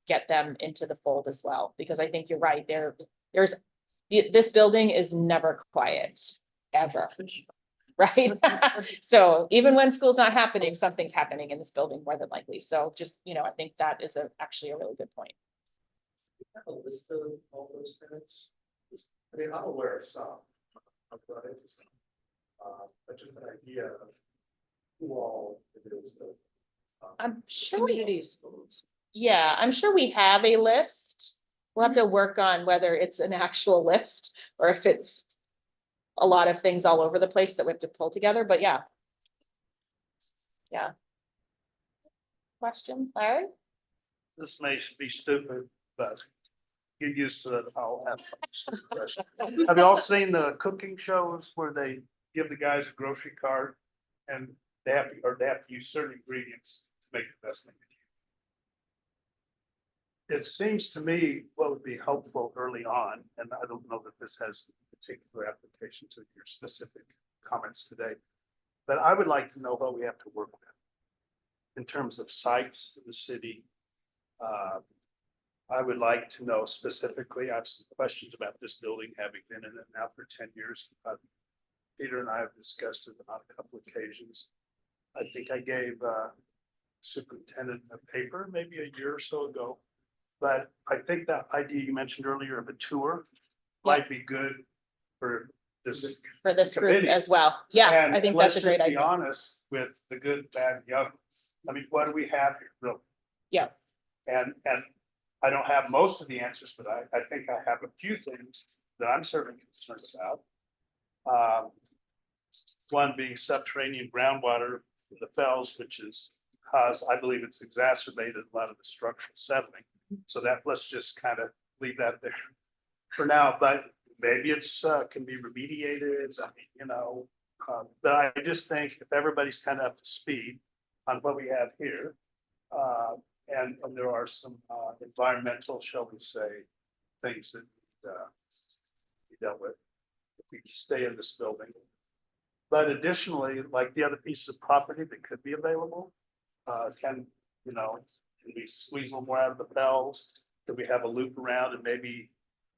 get them into the fold as well? Because I think you're right, this building is never quiet, ever. Right? So even when school's not happening, something's happening in this building more than likely. So just, you know, I think that is actually a really good point. Have a list of all those tenants? I mean, I'm aware of some. I've got into some. But just an idea of who all it is that. I'm sure Community schools. yeah, I'm sure we have a list. We'll have to work on whether it's an actual list or if it's a lot of things all over the place that we have to pull together, but yeah. Yeah. Questions, Larry? This may be stupid, but get used to it. I'll have some stupid questions. Have you all seen the cooking shows where they give the guys a grocery card and they have to use certain ingredients to make the best thing? It seems to me what would be helpful early on, and I don't know that this has particular application to your specific comments today, but I would like to know what we have to work with in terms of sites in the city. I would like to know specifically, I have some questions about this building, having been in it now for 10 years. Peter and I have discussed it on a couple of occasions. I think I gave superintendent a paper maybe a year or so ago. But I think that idea you mentioned earlier of a tour might be good for this. For this group committee. as well. Yeah, And I think that's a great let's just be idea. honest with the good, bad, and the ugly. I mean, what do we have here, really? Yeah. And I don't have most of the answers, but I think I have a few things that I'm certainly concerned about. One being subterranean groundwater in the fells, which is caused, I believe it's exacerbated a lot of the structural settling. So that, let's just kind of leave that there for now, but maybe it's can be remediated, you know. But I just think if everybody's kind of up to speed on what we have here, and there are some environmental, shall we say, things that be dealt with if we stay in this building. But additionally, like the other pieces of property that could be available, can we squeeze a little more out of the bells? Could we have a loop around and maybe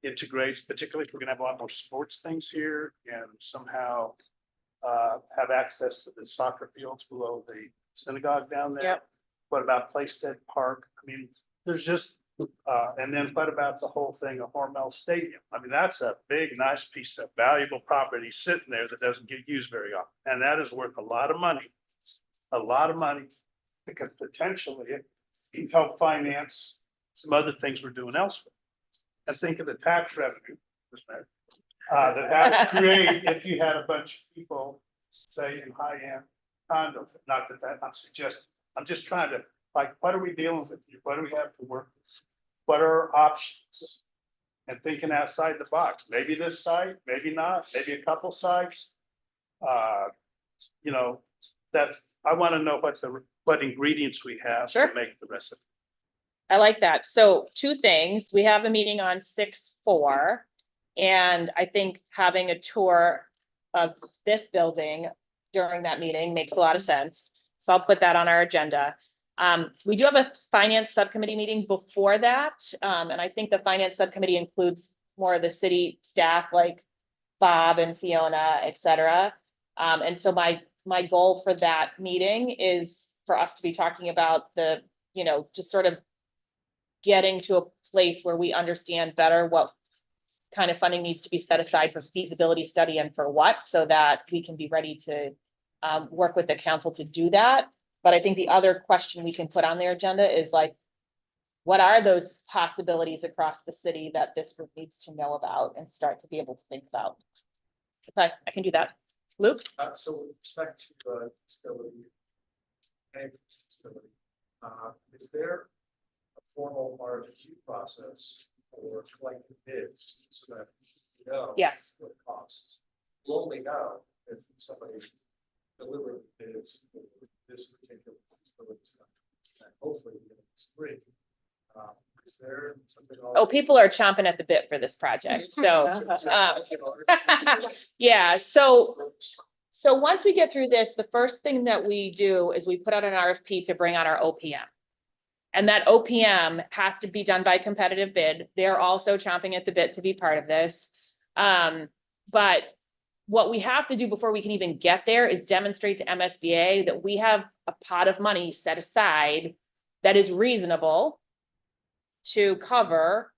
integrate, particularly if we're gonna have a lot more sports things here and somehow have access to the soccer fields below the synagogue down there? Yep. What about Playstead Park? I mean, there's just, and then what about the whole thing of Hormel Stadium? I mean, that's a big, nice piece of valuable property sitting there that doesn't get used very often. And that is worth a lot of money that could potentially help finance some other things we're doing elsewhere. And think of the tax revenue, that would create if you had a bunch of people, say in high-end condos, not that I'm suggesting, I'm just trying to, like, what are we dealing with here? What do we have to work with? What are our options? And thinking outside the box, maybe this site, maybe not, maybe a couple sites. I want to know what ingredients we have Sure. to make the recipe. I like that. So 2 things, we have a meeting on 6/4. And I think having a tour of this building during that meeting makes a lot of sense. So I'll put that on our agenda. We do have a finance subcommittee meeting before that. And I think the finance subcommittee includes more of the city staff like Bob and Fiona, et cetera. And so my goal for that meeting is for us to be talking about just sort of getting to a place where we understand better what kind of funding needs to be set aside for feasibility study and for what, so that we can be ready to work with the council to do that. But I think the other question we can put on their agenda is like, what are those possibilities across the city that this group needs to know about and start to be able to think about? Okay, I can do that. Luke? So with respect to disability, is there a formal RFQ process or collecting bids so that you know. Yes. What it costs. We'll only know if somebody delivers bids for this particular facility. And hopefully it's three. Is there something? Oh, people are chomping at the bit for this project, so, yeah, so once we get through this, the first thing that we do is we put out an RFP to bring on our OPM. And that OPM has to be done by competitive bid. They're also chomping at the bit to be part of this. But what we have to do before we can even get there is demonstrate to MSBA that we have a pot of money set aside that is reasonable to cover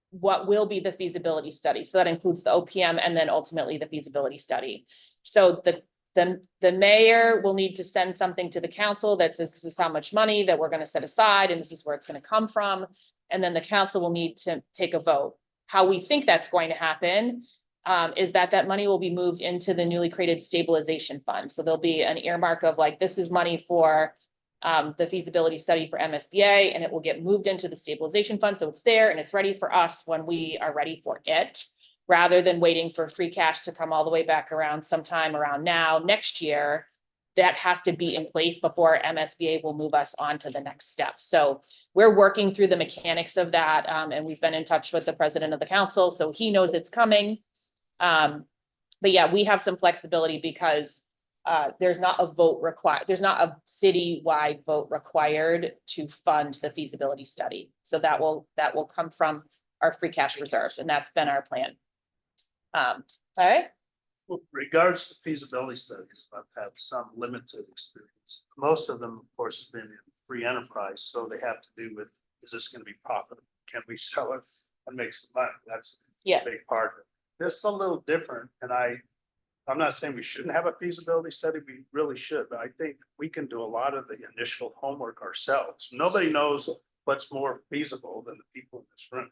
what will be the feasibility study. So that includes the OPM and then ultimately the feasibility study. So the mayor will need to send something to the council that says this is how much money that we're going to set aside and this is where it's going to come from. And then the council will need to take a vote. How we think that's going to happen is that money will be moved into the newly created stabilization fund. So there'll be an earmark of like, this is money for the feasibility study for MSBA, and it will get moved into the stabilization fund. So it's there and it's ready for us when we are ready for it, rather than waiting for free cash to come all the way back around sometime around next year. That has to be in place before MSBA will move us on to the next step. So we're working through the mechanics of that. And we've been in touch with the president of the council, so he knows it's coming. But yeah, we have some flexibility because there's not a vote required. There's not a citywide vote required to fund the feasibility study. So that will come from our free cash reserves, and that's been our plan. All right. Well, regards to feasibility studies, I've had some limited experience. Most of them, of course, have been in free enterprise, so they have to do with, is this going to be profitable? Can we sell it and make some money? That's a big part of it. This is a little different, and I'm not saying we shouldn't have a feasibility study. We really should, but I think we can do a lot of the initial homework ourselves. Nobody knows what's more feasible than the people in this room.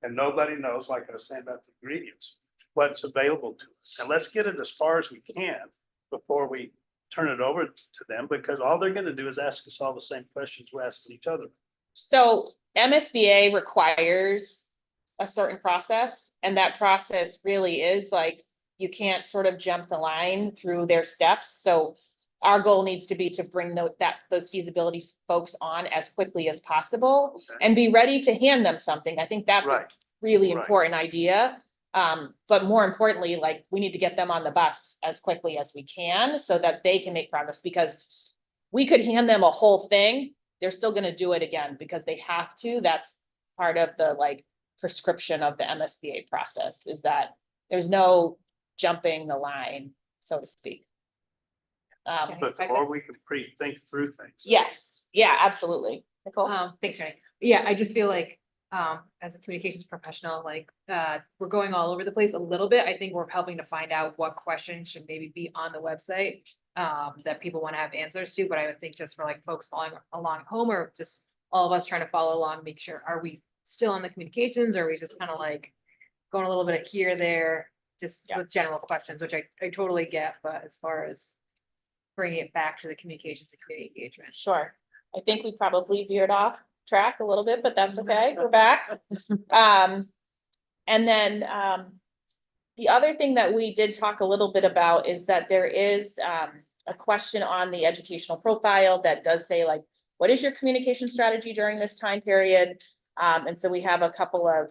And nobody knows, like I was saying about the ingredients, what's available to us. And let's get it as far as we can before we turn it over to them, because all they're going to do is ask us all the same questions we're asking each other. So MSBA requires a certain process, and that process really is like, you can't sort of jump the line through their steps. So our goal needs to be to bring those feasibility folks on as quickly as possible, and be ready to hand them something. I think that's a really important idea. But more importantly, like, we need to get them on the bus as quickly as we can so that they can make progress, because we could hand them a whole thing. They're still going to do it again because they have to. That's part of the like prescription of the MSBA process, is that there's no jumping the line, so to speak. But the more we can think through things. Yes, yeah, absolutely. Nicole? Thanks, Jenny. Yeah, I just feel like, as a communications professional, like, we're going all over the place a little bit. I think we're helping to find out what questions should maybe be on the website, that people want to have answers to, but I would think just for like folks following along at home, or just all of us trying to follow along, make sure, are we still on the communications, or are we just kind of like going a little bit of here, there, just with general questions, which I totally get, but as far as bringing it back to the communications and community engagement. Sure. I think we probably veered off track a little bit, but that's okay. We're back. And then the other thing that we did talk a little bit about is that there is a question on the educational profile that does say, like, what is your communication strategy during this time period? And so we have a couple of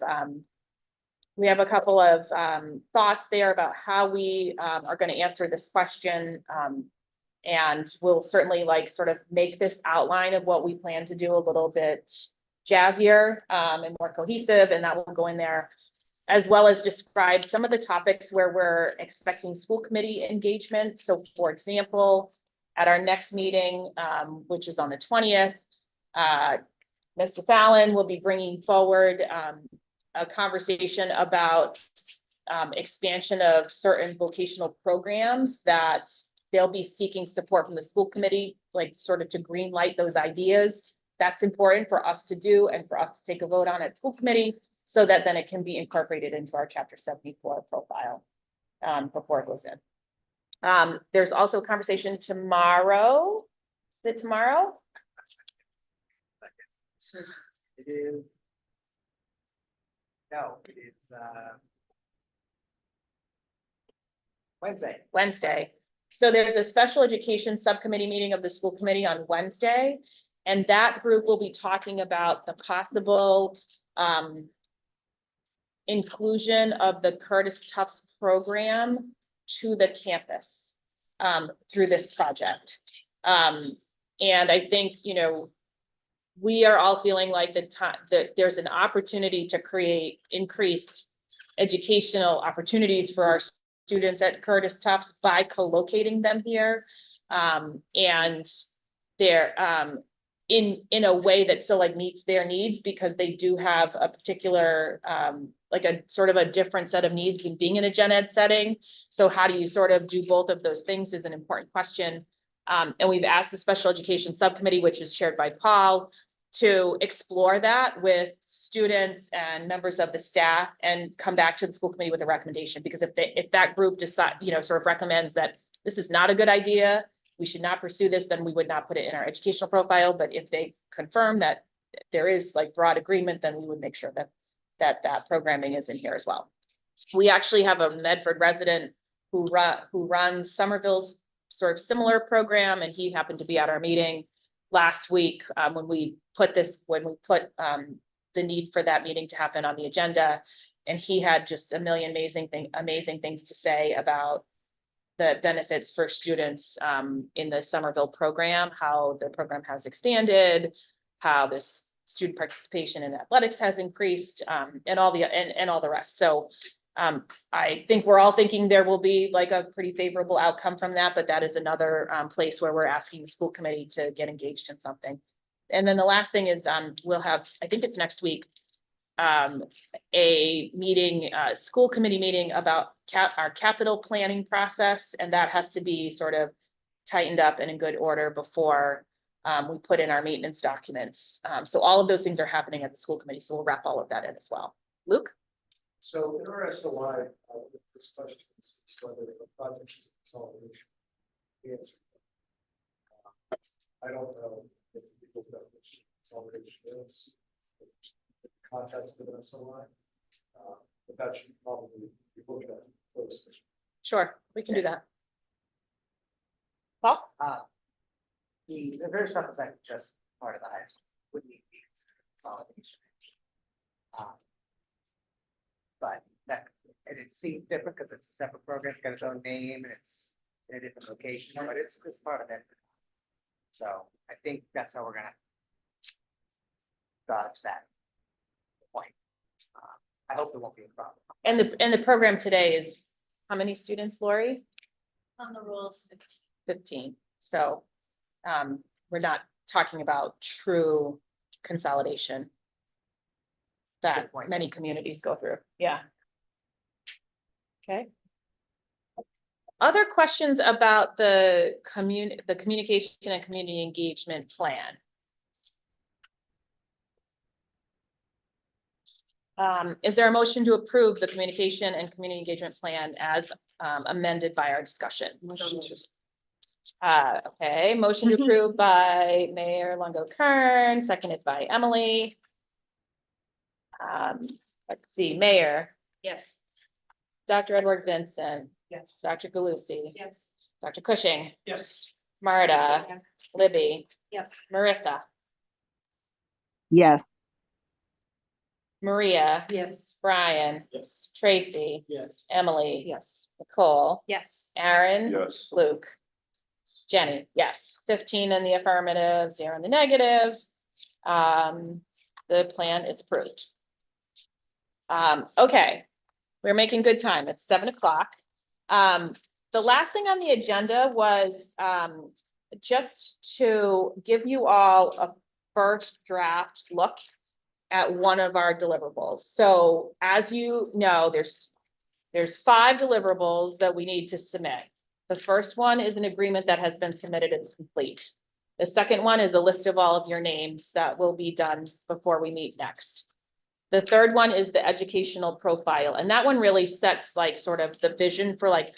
thoughts there about how we are going to answer this question. And we'll certainly like sort of make this outline of what we plan to do a little bit jazzier and more cohesive, and that will go in there, as well as describe some of the topics where we're expecting school committee engagement. So for example, at our next meeting, which is on the 20th, Mr. Fallon will be bringing forward a conversation about expansion of certain vocational programs that they'll be seeking support from the school committee, like sort of to green light those ideas. That's important for us to do and for us to take a vote on at school committee, so that then it can be incorporated into our Chapter 74 profile before it goes in. There's also a conversation tomorrow. Is it tomorrow? It is. No, it is, Wednesday. Wednesday. So there's a special education subcommittee meeting of the school committee on Wednesday. And that group will be talking about the possible inclusion of the Curtis Tufts program to the campus through this project. And I think, you know, we are all feeling like that there's an opportunity to create increased educational opportunities for our students at Curtis Tufts by co-locating them here. And they're in a way that still like meets their needs, because they do have a particular like a sort of a different set of needs than being in a gen ed setting. So how do you sort of do both of those things is an important question. And we've asked the special education subcommittee, which is chaired by Paul, to explore that with students and members of the staff and come back to the school committee with a recommendation. Because if that group decide, you know, sort of recommends that this is not a good idea, we should not pursue this, then we would not put it in our educational profile. But if they confirm that there is like broad agreement, then we would make sure that programming is in here as well. We actually have a Medford resident who runs Somerville's sort of similar program, and he happened to be at our meeting last week when we put the need for that meeting to happen on the agenda. And he had just a million amazing things to say about the benefits for students in the Somerville program, how the program has expanded, how this student participation in athletics has increased, and all the rest. So I think we're all thinking there will be like a pretty favorable outcome from that, but that is another place where we're asking the school committee to get engaged in something. And then the last thing is we'll have, I think it's next week, a meeting, school committee meeting about our capital planning process. And that has to be sort of tightened up and in good order before we put in our maintenance documents. So all of those things are happening at the school committee. So we'll wrap all of that in as well. Luke? So in our SOI, this question is whether the project is consolidation. The answer. I don't know if people know what consolidation is. The context of an SOI, but that should probably be looked at closely. Sure, we can do that. Paul? The various represent just part of the high school, wouldn't need to be considered consolidation. But that, and it seems different because it's a separate program, it's got its own name, and it's in a different location, but it's part of it. So I think that's how we're gonna dodge that point. I hope there won't be a problem. And the program today is how many students, Lori? On the rules, 15. So we're not talking about true consolidation that Good point. many communities go through. Yeah. Okay. Other questions about the communication and community engagement plan? Is there a motion to approve the communication and community engagement plan as amended by our discussion? Okay, motion to approve by Mayor Longo-Kern, seconded by Emily. Let's see, Mayor, yes. Dr. Edward Vincent, Yes. Dr. Galusi, Yes. Dr. Cushing, Yes. Marta, Yes. Libby, Yes. Marissa, Yes. Maria, Yes. Brian, Yes. Tracy, Yes. Emily, Yes. Nicole, Yes. Aaron, Yes. Luke, Jenny, yes, 15 in the affirmative, 0 in the negative. The plan is approved. Okay, we're making good time. It's 7 o'clock. The last thing on the agenda was just to give you all a first draft look at one of our deliverables. So as you know, there's 5 deliverables that we need to submit. The first one is an agreement that has been submitted, it's complete. The second one is a list of all of your names that will be done before we meet next. The third one is the educational profile, and that one really sets like sort of the vision for like,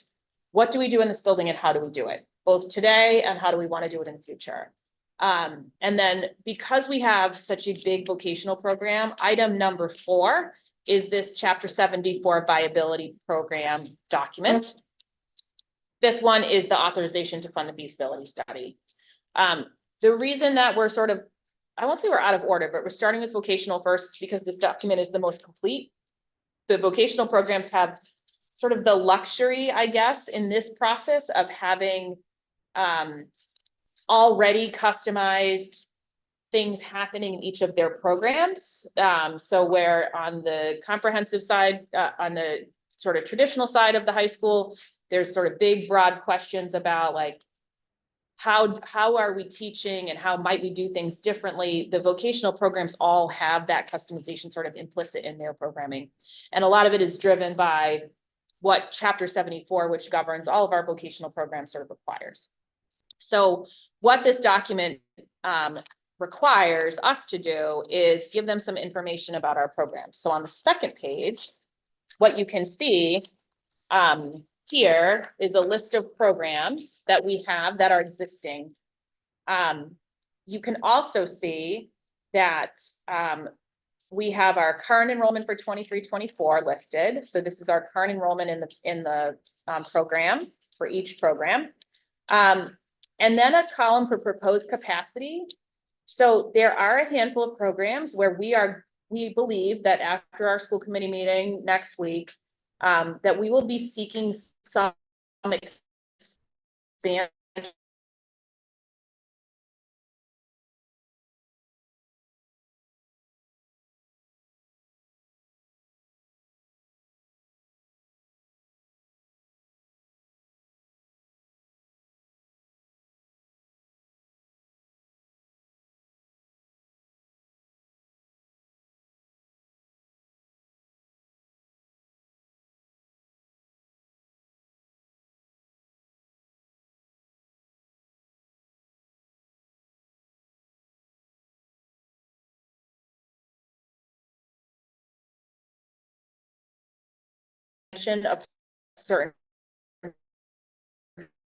what do we do in this building and how do we do it? Both today and how do we want to do it in the future? And then because we have such a big vocational program, item number 4 is this chapter 74 viability program document. Fifth one is the authorization to fund the feasibility study. The reason that we're sort of, I won't say we're out of order, but we're starting with vocational first because this document is the most complete. The vocational programs have sort of the luxury, I guess, in this process of having already customized things happening in each of their programs. So where on the comprehensive side, on the sort of traditional side of the high school, there's sort of big, broad questions about like, how are we teaching and how might we do things differently? The vocational programs all have that customization sort of implicit in their programming. And a lot of it is driven by what chapter 74, which governs all of our vocational programs, sort of requires. So what this document requires us to do is give them some information about our programs. So on the second page, what you can see here is a list of programs that we have that are existing. You can also see that we have our current enrollment for 23-24 listed. So this is our current enrollment in the program for each program. And then a column for proposed capacity. So there are a handful of programs where we believe that after our school committee meeting next week, that we will be seeking some expansion of certain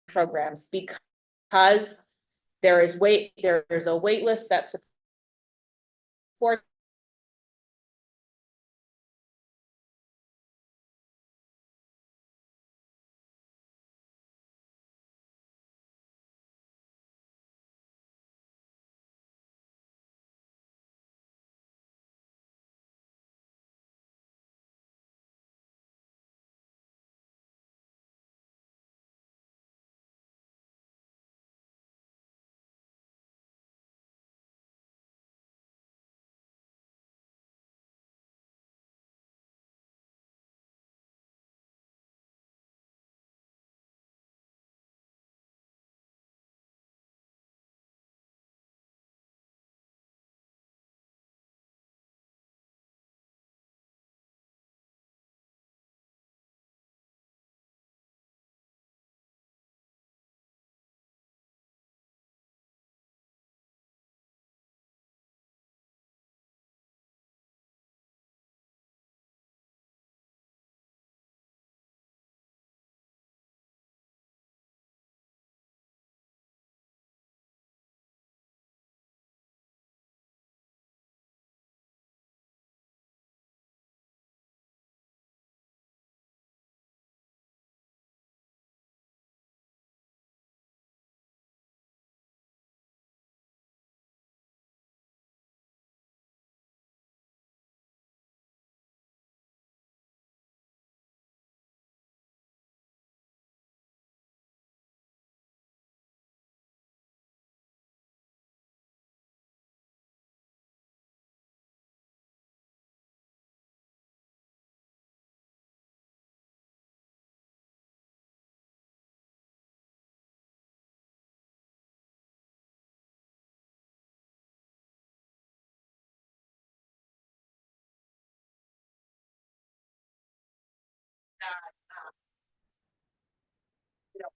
programs because there's a wait list that supports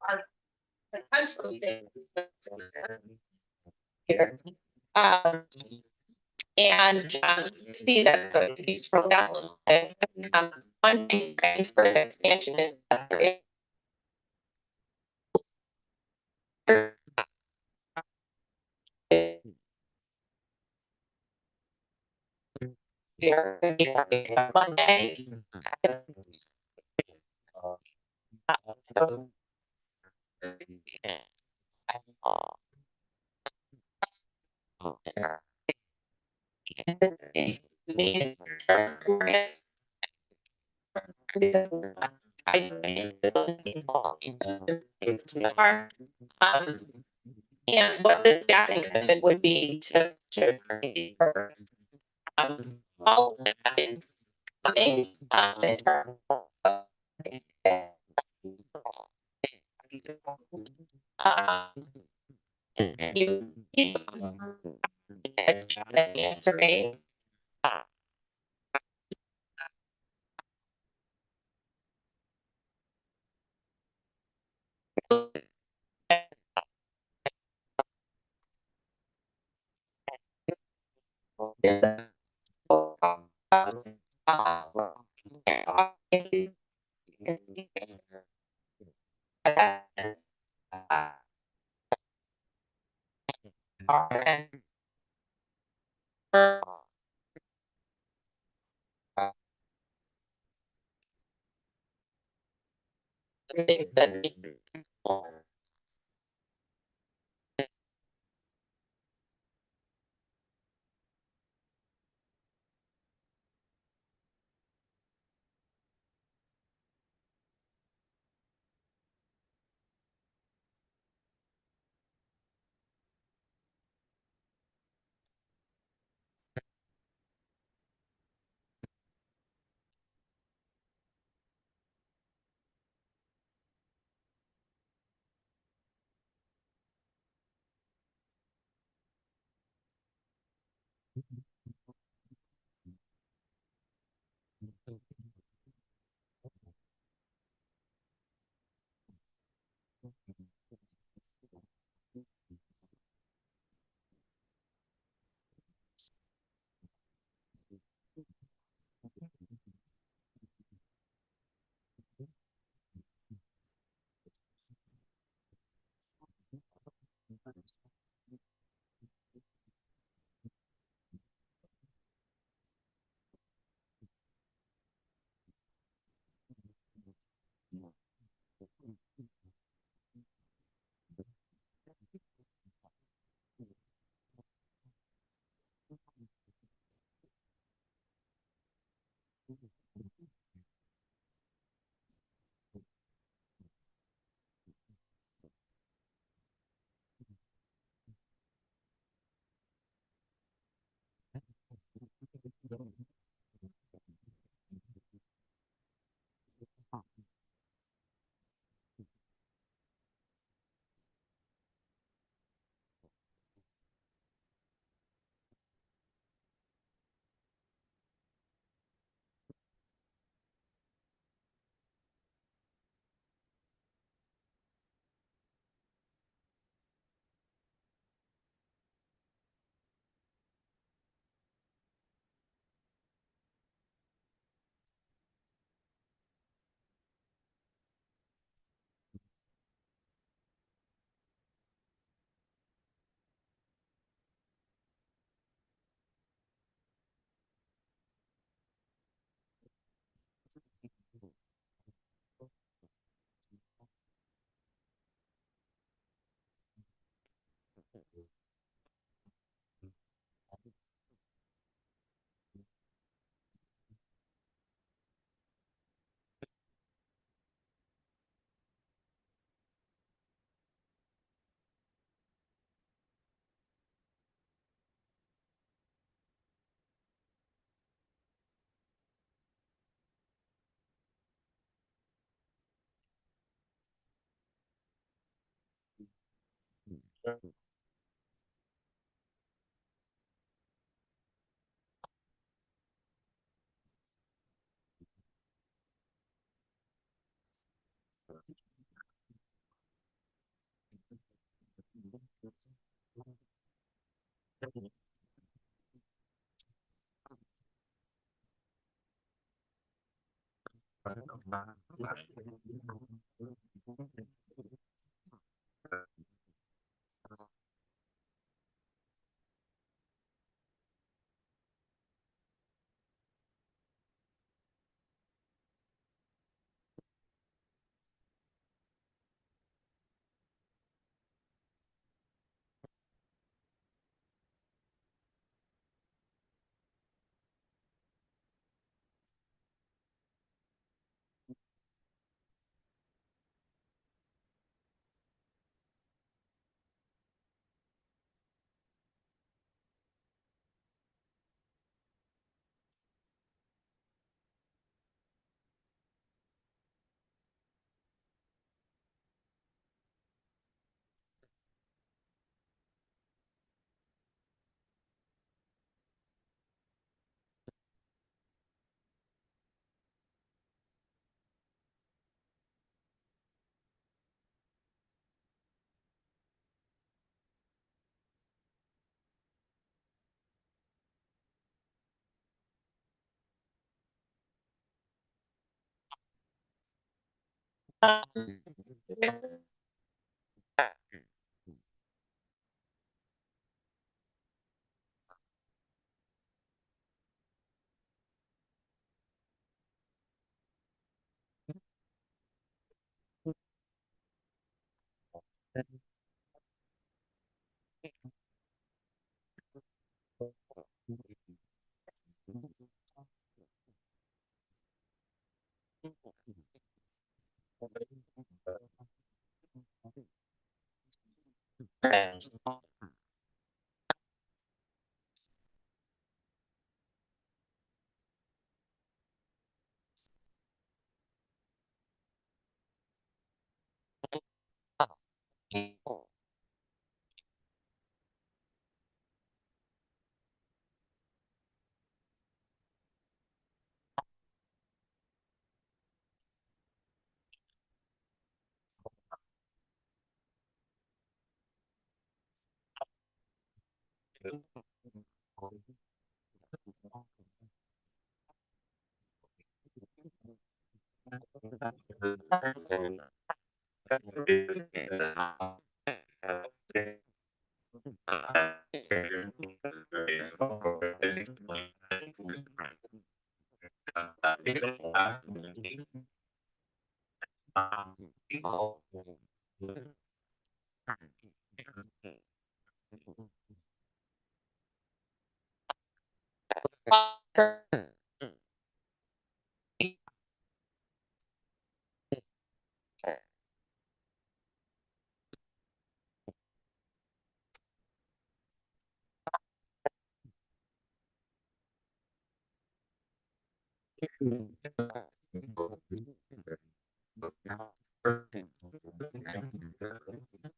our potential things here. And see that if you scroll down a little bit, one thing for expansion is that there is Here, Monday. And what the staffing commitment would be to create for, all of that is coming, in terms of, um, you answer me.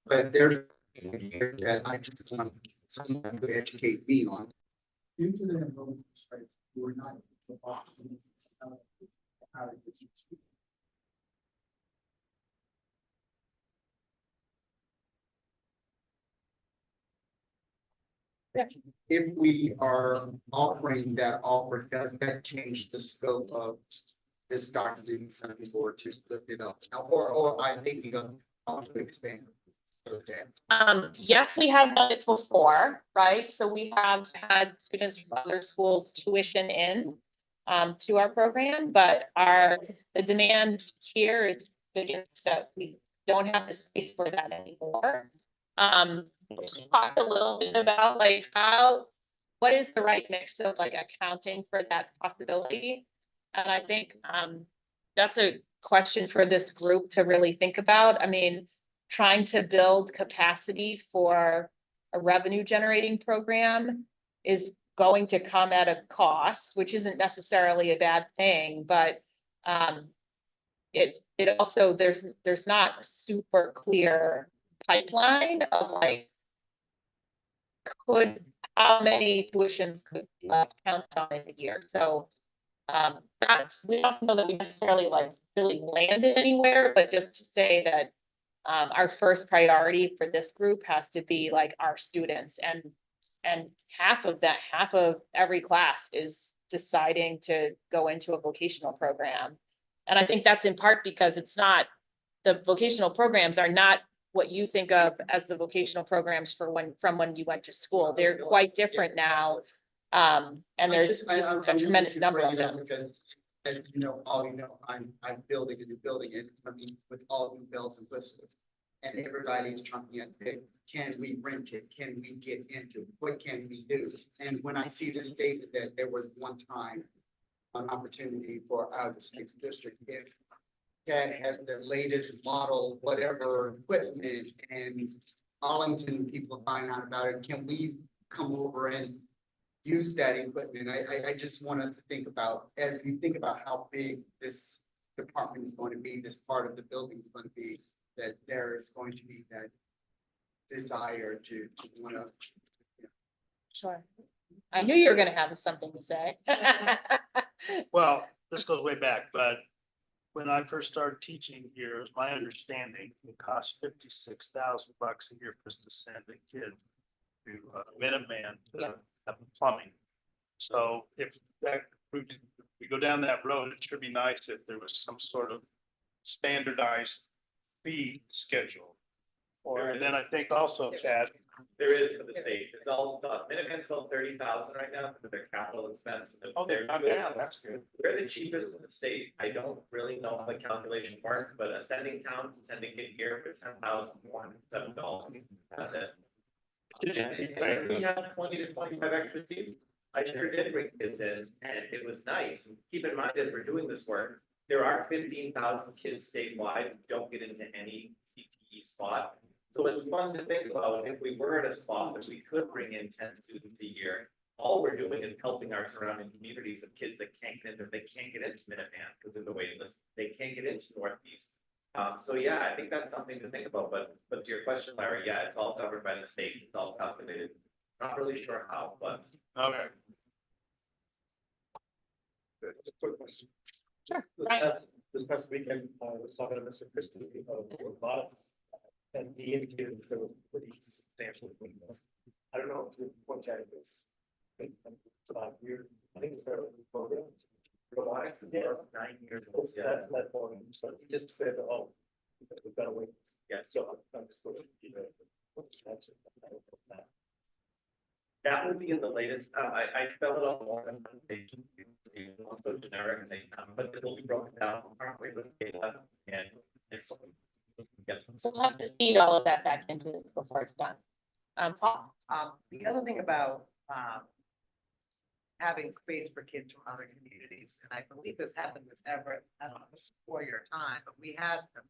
But there's that I just want someone to educate me on. Due to the enrollment constraints, we're not. If we are offering that offer, does that change the scope of this document something more to lift it up? Or I'm thinking of how to expand. Okay. Yes, we have done it before, right? So we have had students from other schools tuition in to our program, but the demand here is big enough that we don't have the space for that anymore. Talk a little bit about like what is the right mix of like accounting for that possibility? And I think that's a question for this group to really think about. I mean, trying to build capacity for a revenue generating program is going to come at a cost, which isn't necessarily a bad thing, but it also, there's not a super clear pipeline of like, how many tuitions could count on in a year? So we don't know that we necessarily like really landed anywhere, but just to say that our first priority for this group has to be like our students, and half of every class is deciding to go into a vocational program. And I think that's in part because the vocational programs are not what you think of as the vocational programs from when you went to school. They're quite different now. And there's just a tremendous number of them. And I'm building a new building and it's gonna be with all new bells and whistles. And everybody's trying to pick, can we rent it? Can we get into it? What can we do? And when I see this statement that there was one time an opportunity for out of state district, if that has the latest model, whatever equipment, and Arlington people find out about it, can we come over and use that equipment? I just want us to think about, as we think about how big this department is going to be, this part of the building is going to be, that there is going to be that desire to want to. Sure. I knew you were gonna have something to say. Well, this goes way back, but when I first started teaching here, it was my understanding it cost $56,000 a year just to send a kid to Minuteman to have plumbing. So if we go down that road, it should be nice if there was some sort of standardized fee schedule. And then I think also, Chad, There is for the state, it's all done, Minuteman's about 30,000 right now for their capital expense. that's good. We're the cheapest in the state, I don't really know how the calculation works, but ascending towns, sending it here for $10,407, that's it. And we have 20 to 25 extra seats, I sure did bring kids in, and it was nice, and keep in mind, as we're doing this work, there are 15,000 kids statewide who don't get into any CTE spot. So it's fun to think about if we were at a spot that we could bring in 10 students a year. All we're doing is helping our surrounding communities of kids that can't get into, they can't get into Minuteman because of the waiting list. They can't get into Northeast. So yeah, I think that's something to think about, but to your question, Larry, yeah, it's all covered by the state, it's all calculated. Not really sure how, but. Okay. Just a quick question. Sure. This past weekend, I was talking to Mr. Christie of robotics, and he indicated that there was pretty substantial weakness. I don't know if you point at this. It's about a year, I think it's a program. Robotics is 9 years old, yes. That's that program, but he just said, oh, we've got to wait. Yes. So I'm just sort of, That would be in the latest, I spell it all more than one page. It's also generic, and but it will be broken down, currently with data, and it's. So we'll have to feed all of that back into this before it's done. Paul? The other thing about, having space for kids from other communities, and I believe this happened with Everett, I don't know, if it's before your time, but we had a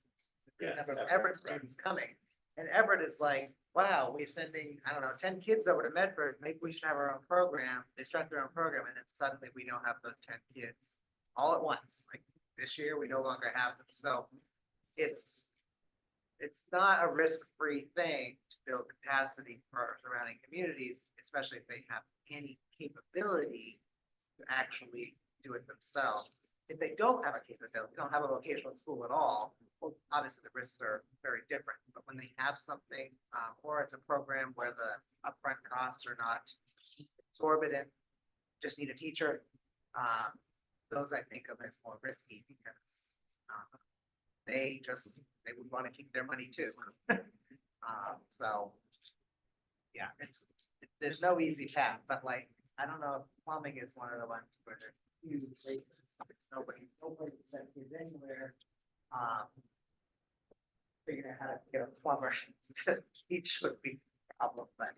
good Yes, number of Everett. Everett students coming. And Everett is like, wow, we're sending, I don't know, 10 kids over to Medford, maybe we should have our own program. They start their own program, and then suddenly we don't have those 10 kids all at once. Like this year, we no longer have them. So it's not a risk-free thing to build capacity for our surrounding communities, especially if they have any capability to actually do it themselves. If they don't have a capability, don't have a vocational school at all, well, obviously the risks are very different. But when they have something, or it's a program where the upfront costs are not exorbitant, just need a teacher, those I think of as more risky because they would want to keep their money too. So, yeah, there's no easy path, but like, I don't know if plumbing is one of the ones where there's huge rates. Nobody sent kids anywhere. Figuring out how to get a plumber to teach would be a problem, but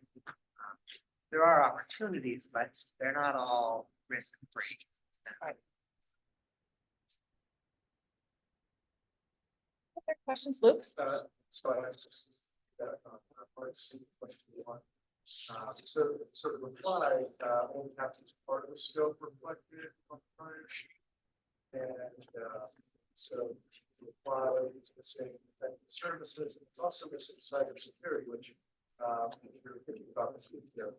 there are opportunities, but they're not all risk-free. Other questions, Luke? So I asked just that, let's see, question one. So the reply, only have to part of the scope reflected on the prior sheet. And, so the reply to the same type of services, it's also missing cybersecurity, which, if you're thinking about the future,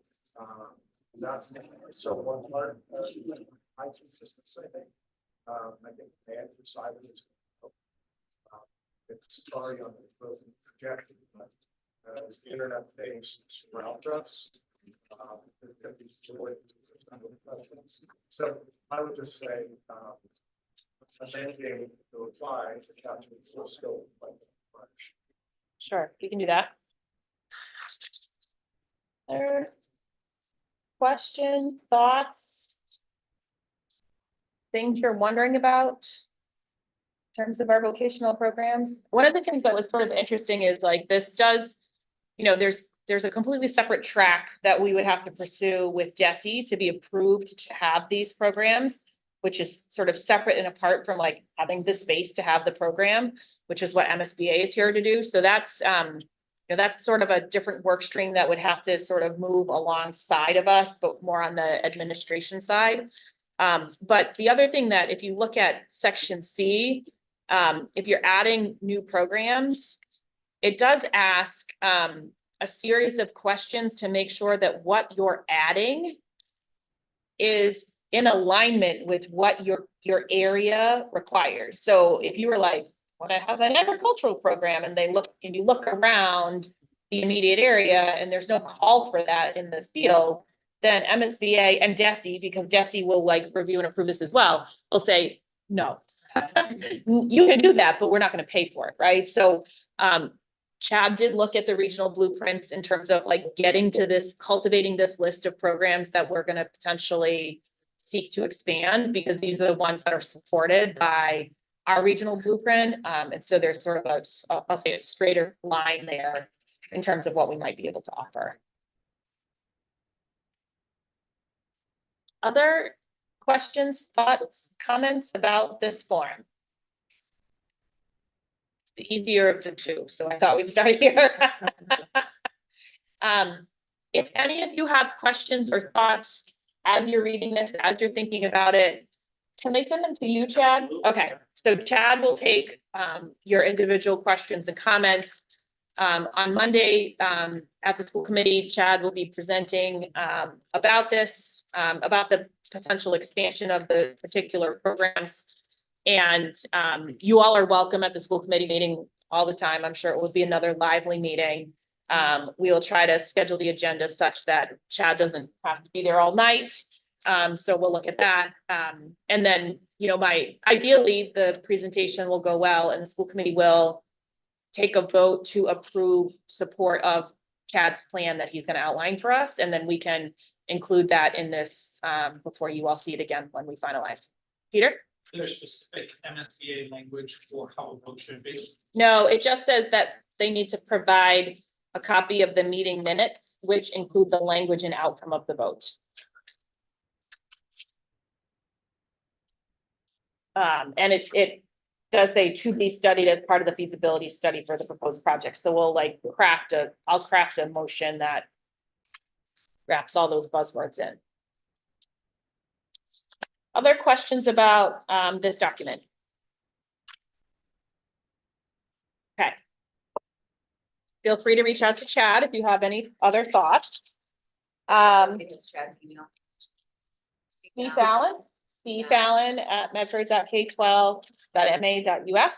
that's so one part, IT systems, I think. I think the for cyber is. It's already on the frozen projection, but as the internet things surround us, there's going to be joy. So I would just say, being to apply to capture the full scope. Sure, you can do that. Other questions, thoughts? Things you're wondering about? In terms of our vocational programs, one of the things that was sort of interesting is like this does, there's a completely separate track that we would have to pursue with DESE to be approved to have these programs, which is sort of separate and apart from like having the space to have the program, which is what MSBA is here to do. So that's, that's sort of a different work stream that would have to sort of move alongside of us, but more on the administration side. But the other thing that if you look at section C, if you're adding new programs, it does ask a series of questions to make sure that what you're adding is in alignment with what your area requires. So if you were like, "What I have an agricultural program," and you look around the immediate area and there's no call for that in the field, then MSBA and DESE, because DESE will like review and approve this as well, will say, No. You can do that, but we're not gonna pay for it, right? So, Chad did look at the regional blueprints in terms of like getting to this, cultivating this list of programs that we're gonna potentially seek to expand, because these are the ones that are supported by our regional blueprint. And so there's sort of I'll say a straighter line there in terms of what we might be able to offer. Other questions, thoughts, comments about this form? It's the easier of the two, so I thought we'd start here. If any of you have questions or thoughts as you're reading this, as you're thinking about it, can they send them to you, Chad? Okay, so Chad will take your individual questions and comments. On Monday, at the school committee, Chad will be presenting about this, about the potential expansion of the particular programs. And you all are welcome at the school committee meeting all the time. I'm sure it will be another lively meeting. We'll try to schedule the agenda such that Chad doesn't have to be there all night. So we'll look at that. And then, you know, ideally, the presentation will go well and the school committee will take a vote to approve support of Chad's plan that he's going to outline for us. And then we can include that in this before you all see it again when we finalize. Peter? There's specific MSBA language for how a vote should be. No, it just says that they need to provide a copy of the meeting minutes, which include the language and outcome of the vote. And it does say to be studied as part of the feasibility study for the proposed project. So we'll like I'll craft a motion that wraps all those buzzwords in. Other questions about this document? Okay. Feel free to reach out to Chad if you have any other thoughts. It's Chad's email. Steve Allen. steve.allen@medford.k12.ma.us.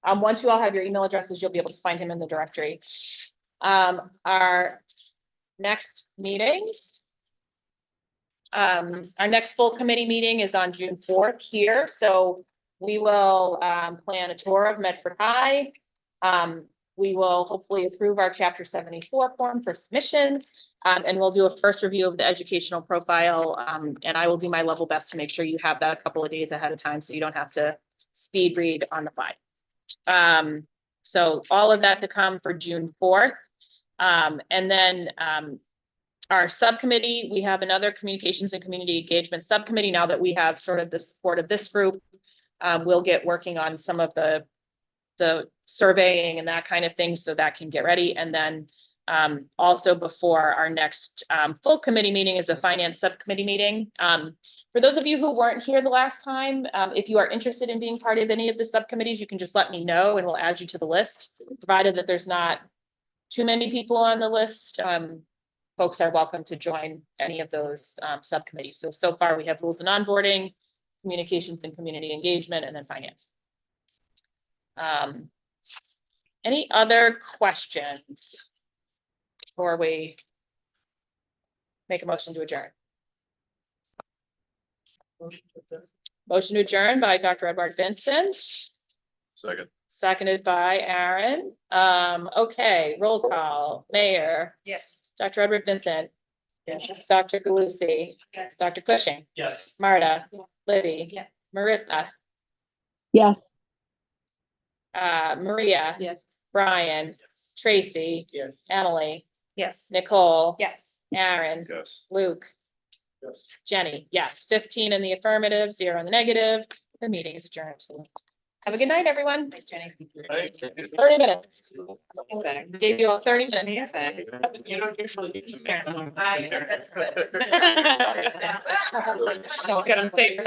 Once you all have your email addresses, you'll be able to find him in the directory. Our next meetings. Our next full committee meeting is on June 4th here. So we will plan a tour of Medford High. We will hopefully approve our Chapter 74 form for submission. And we'll do a first review of the educational profile. And I will do my level best to make sure you have that a couple of days ahead of time so you don't have to speed read on the fly. So all of that to come for June 4th. And then our subcommittee, we have another communications and community engagement subcommittee now that we have sort of the support of this group. We'll get working on some of the surveying and that kind of thing so that can get ready. And then also before our next full committee meeting is a finance subcommittee meeting. For those of you who weren't here the last time, if you are interested in being part of any of the subcommittees, you can just let me know and we'll add you to the list, provided that there's not too many people on the list. Folks are welcome to join any of those subcommittees. So far we have rules and onboarding, communications and community engagement, and then finance. Any other questions before we make a motion to adjourn? Motion to adjourn by Dr. Edward Vincent. Second. Seconded by Aaron. Okay, roll call. Mayor, Yes. Dr. Edward Vincent. Yes. Dr. Galusi. Yes. Dr. Cushing. Yes. Marta. Yeah. Libby. Yeah. Marissa. Yes. Maria. Yes. Brian. Yes. Tracy. Yes. Emily. Yes. Nicole. Yes. Aaron. Yes. Luke. Yes. Jenny. Yes. 15 in the affirmative, 0 in the negative. The meeting is adjourned. Have a good night, everyone. Thanks, Jenny. 30 minutes. Gave you all 30 minutes. You don't usually get to. That's good. Don't get them safe.